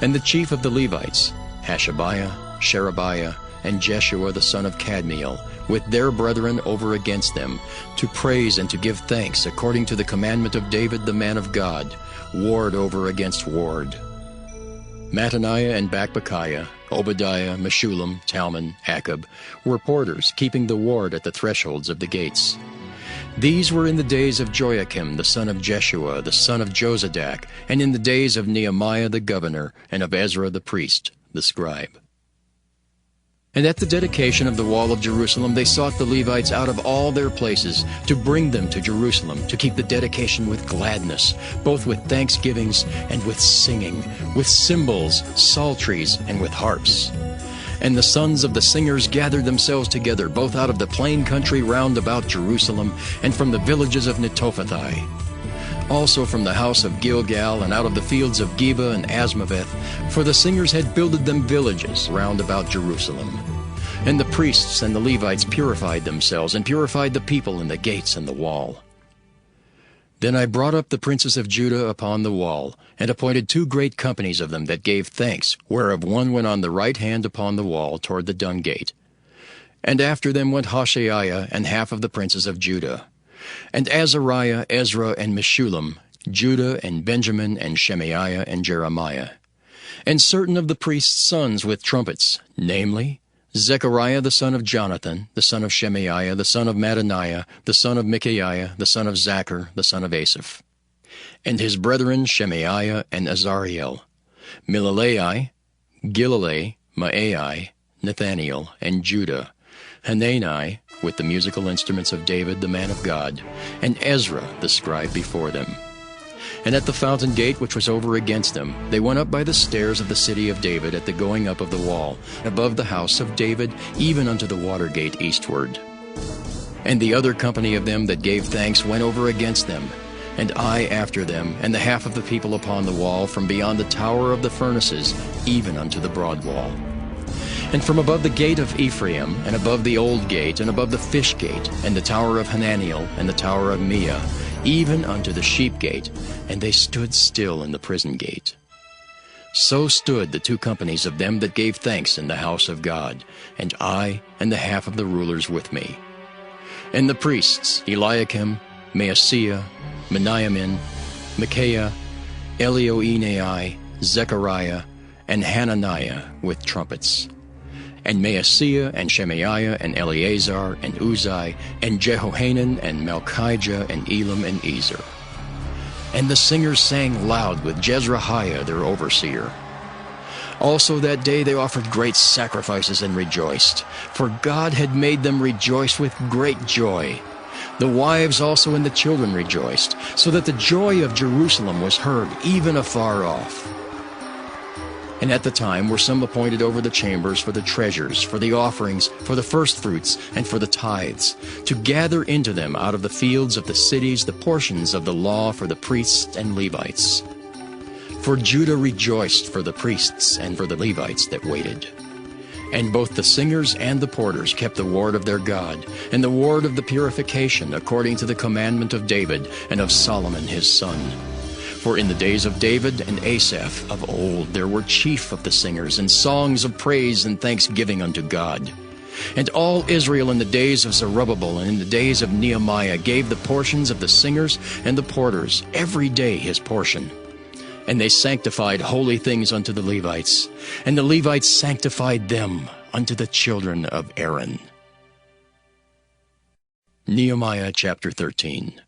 Speaker 1: And the chief of the Levites, Hashabiah, Sherebiah, and Jeshua the son of Kadmiel, with their brethren over against them, to praise and to give thanks according to the commandment of David the man of God, ward over against ward. Mattaniah and Bakbukiah, Obadiah, Meshullam, Talmon, Akab, were porters, keeping the ward at the thresholds of the gates. These were in the days of Joachim the son of Jeshua, the son of Josadak, and in the days of Nehemiah the governor, and of Ezra the priest, the scribe. And at the dedication of the wall of Jerusalem they sought the Levites out of all their places to bring them to Jerusalem, to keep the dedication with gladness, both with thanksgivings and with singing, with cymbals, psalteries, and with harps. And the sons of the singers gathered themselves together, both out of the plain country round about Jerusalem, and from the villages of Netophathi. Also from the house of Gilgal, and out of the fields of Geba and Asmaveth, for the singers had builded them villages round about Jerusalem. And the priests and the Levites purified themselves, and purified the people in the gates and the wall. Then I brought up the princes of Judah upon the wall, and appointed 2 great companies of them that gave thanks, whereof one went on the right hand upon the wall toward the dung gate. And after them went Hoshaiah and half of the princes of Judah. And Azariah, Ezra, and Meshullam, Judah and Benjamin, and Shemaiah and Jeremiah. And certain of the priests' sons with trumpets, namely, Zechariah the son of Jonathan, the son of Shemaiah, the son of Mattaniah, the son of Micaiah, the son of Zachar, the son of Asaph. And his brethren Shemaiah and Azariel, Milalai, Gilalai, Maai, Nathaniel, and Judah, Hanani, with the musical instruments of David the man of God, and Ezra the scribe before them. And at the fountain gate which was over against them, they went up by the stairs of the city of David at the going up of the wall, above the house of David, even unto the water gate eastward. And the other company of them that gave thanks went over against them, and I after them, and the half of the people upon the wall, from beyond the tower of the furnaces, even unto the broad wall. And from above the gate of Ephraim, and above the old gate, and above the fish gate, and the tower of Hananiel, and the tower of Meah, even unto the sheep gate, and they stood still in the prison gate. So stood the 2 companies of them that gave thanks in the house of God, and I and the half of the rulers with me. And the priests, Eliakim, Maaseiah, Meniamin, Micaiah, Elioenai, Zechariah, and Hananiah with trumpets. And Maaseiah, and Shemaiah, and Eleazar, and Uzzi, and Jehohanan, and Malchijah, and Elam, and Ezer. And the singers sang loud with Jezrahiah their overseer. Also that day they offered great sacrifices and rejoiced, for God had made them rejoice with great joy. The wives also and the children rejoiced, so that the joy of Jerusalem was heard even afar off. And at the time were some appointed over the chambers for the treasures, for the offerings, for the firstfruits, and for the tithes, to gather into them out of the fields of the cities the portions of the law for the priests and Levites. For Judah rejoiced for the priests and for the Levites that waited. And both the singers and the porters kept the ward of their God, and the ward of the purification, according to the commandment of David and of Solomon his son. For in the days of David and Asaph of old there were chief of the singers, and songs of praise and thanksgiving unto God. And all Israel in the days of Zerubbabel and in the days of Nehemiah gave the portions of the singers and the porters every day his portion. And they sanctified holy things unto the Levites, and the Levites sanctified them unto the children of Aaron. Nehemiah chapter 13.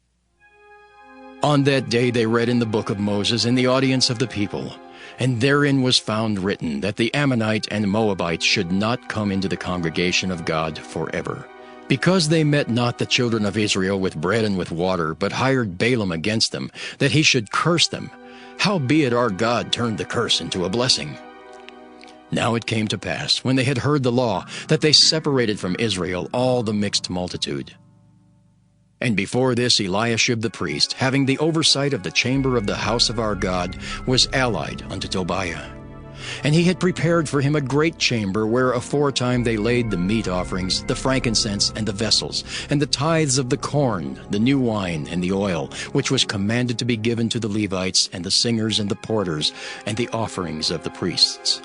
Speaker 1: On that day they read in the book of Moses in the audience of the people, and therein was found written that the Ammonite and Moabite should not come into the congregation of God forever. Because they met not the children of Israel with bread and with water, but hired Balaam against them, that he should curse them, howbeit our God turned the curse into a blessing. Now it came to pass, when they had heard the law, that they separated from Israel all the mixed multitude. And before this Eliashib the priest, having the oversight of the chamber of the house of our God, was allied unto Tobiah. And he had prepared for him a great chamber, where aforetime they laid the meat offerings, the frankincense, and the vessels, and the tithes of the corn, the new wine, and the oil, which was commanded to be given to the Levites, and the singers, and the porters, and the offerings of the priests.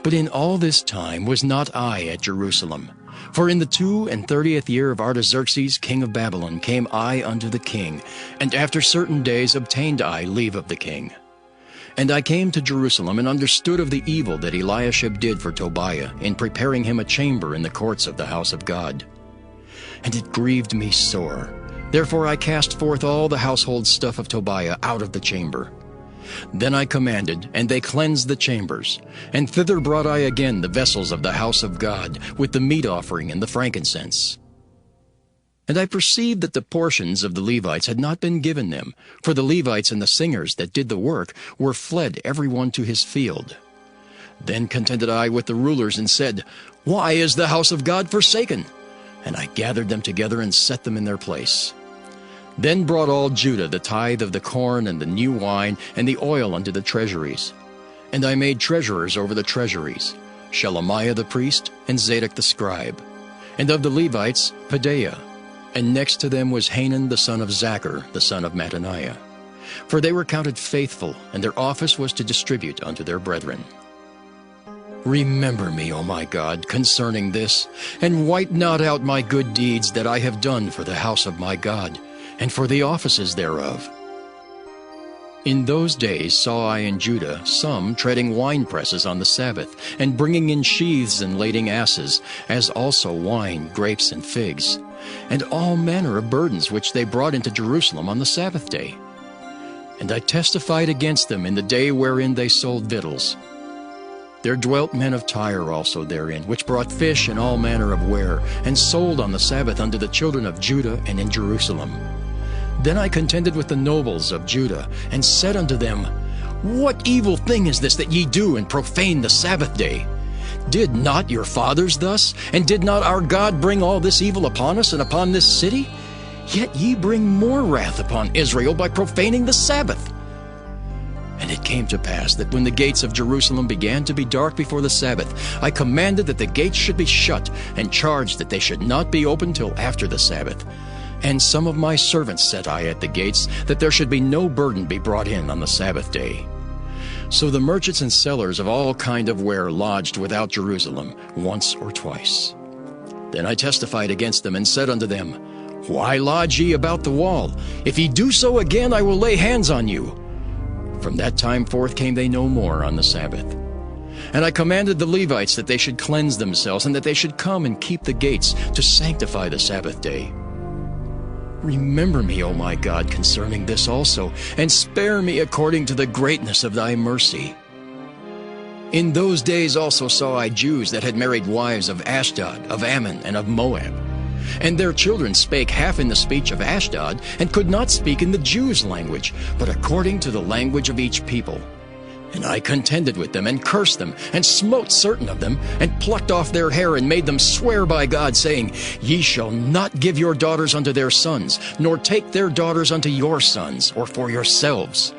Speaker 1: But in all this time was not I at Jerusalem. For in the 32nd year of Artaxerxes king of Babylon came I unto the king, and after certain days obtained I leave of the king. And I came to Jerusalem, and understood of the evil that Eliashib did for Tobiah, in preparing him a chamber in the courts of the house of God. And it grieved me sore. Therefore I cast forth all the household stuff of Tobiah out of the chamber. Then I commanded, and they cleansed the chambers. And thither brought I again the vessels of the house of God, with the meat offering and the frankincense. And I perceived that the portions of the Levites had not been given them, for the Levites and the singers that did the work were fled every one to his field. Then contended I with the rulers, and said, Why is the house of God forsaken? And I gathered them together, and set them in their place. Then brought all Judah the tithe of the corn, and the new wine, and the oil unto the treasuries. And I made treasurers over the treasuries, Shelemiah the priest, and Zadok the scribe. And of the Levites, Pedaiah. And next to them was Hanan the son of Zachar, the son of Mattaniah. For they were counted faithful, and their office was to distribute unto their brethren. Remember me, O my God, concerning this, and wipe not out my good deeds that I have done for the house of my God, and for the offices thereof. In those days saw I in Judah some treading winepresses on the Sabbath, and bringing in sheaths and lading asses, as also wine, grapes, and figs, and all manner of burdens which they brought into Jerusalem on the Sabbath day. And I testified against them in the day wherein they sold victuals. There dwelt men of Tyre also therein, which brought fish and all manner of ware, and sold on the Sabbath unto the children of Judah and in Jerusalem. Then I contended with the nobles of Judah, and said unto them, What evil thing is this that ye do, and profane the Sabbath day? Did not your fathers thus? And did not our God bring all this evil upon us and upon this city? Yet ye bring more wrath upon Israel by profaning the Sabbath. And it came to pass that when the gates of Jerusalem began to be dark before the Sabbath, I commanded that the gates should be shut, and charged that they should not be opened till after the Sabbath. And some of my servants set I at the gates, that there should be no burden be brought in on the Sabbath day. So the merchants and sellers of all kind of ware lodged without Jerusalem once or twice. Then I testified against them, and said unto them, Why lodge ye about the wall? If ye do so again, I will lay hands on you. From that time forth came they no more on the Sabbath. And I commanded the Levites that they should cleanse themselves, and that they should come and keep the gates, to sanctify the Sabbath day. Remember me, O my God, concerning this also, and spare me according to the greatness of thy mercy. In those days also saw I Jews that had married wives of Ashdod, of Ammon, and of Moab. And their children spake half in the speech of Ashdod, and could not speak in the Jews' language, but according to the language of each people. And I contended with them, and cursed them, and smote certain of them, and plucked off their hair, and made them swear by God, saying, Ye shall not give your daughters unto their sons, nor take their daughters unto your sons, or for yourselves.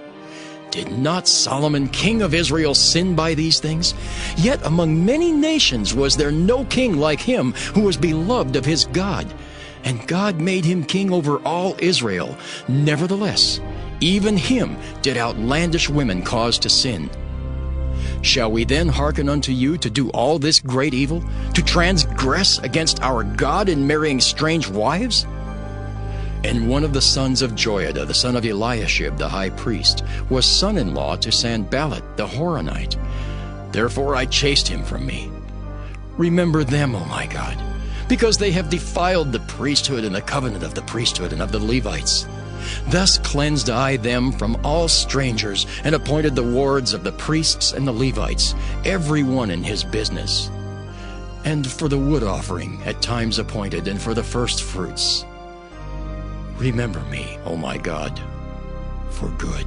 Speaker 1: Did not Solomon king of Israel sin by these things? Yet among many nations was there no king like him, who was beloved of his God. And God made him king over all Israel. Nevertheless, even him did outlandish women cause to sin. Shall we then hearken unto you to do all this great evil, to transgress against our God in marrying strange wives? And one of the sons of Joiada, the son of Eliashib the high priest, was son-in-law to Sanballat the Horonite. Therefore I chased him from me. Remember them, O my God, because they have defiled the priesthood and the covenant of the priesthood and of the Levites. Thus cleansed I them from all strangers, and appointed the wards of the priests and the Levites, every one in his business. and for the wood offering at times appointed, and for the first fruits. Remember me, O my God, for good.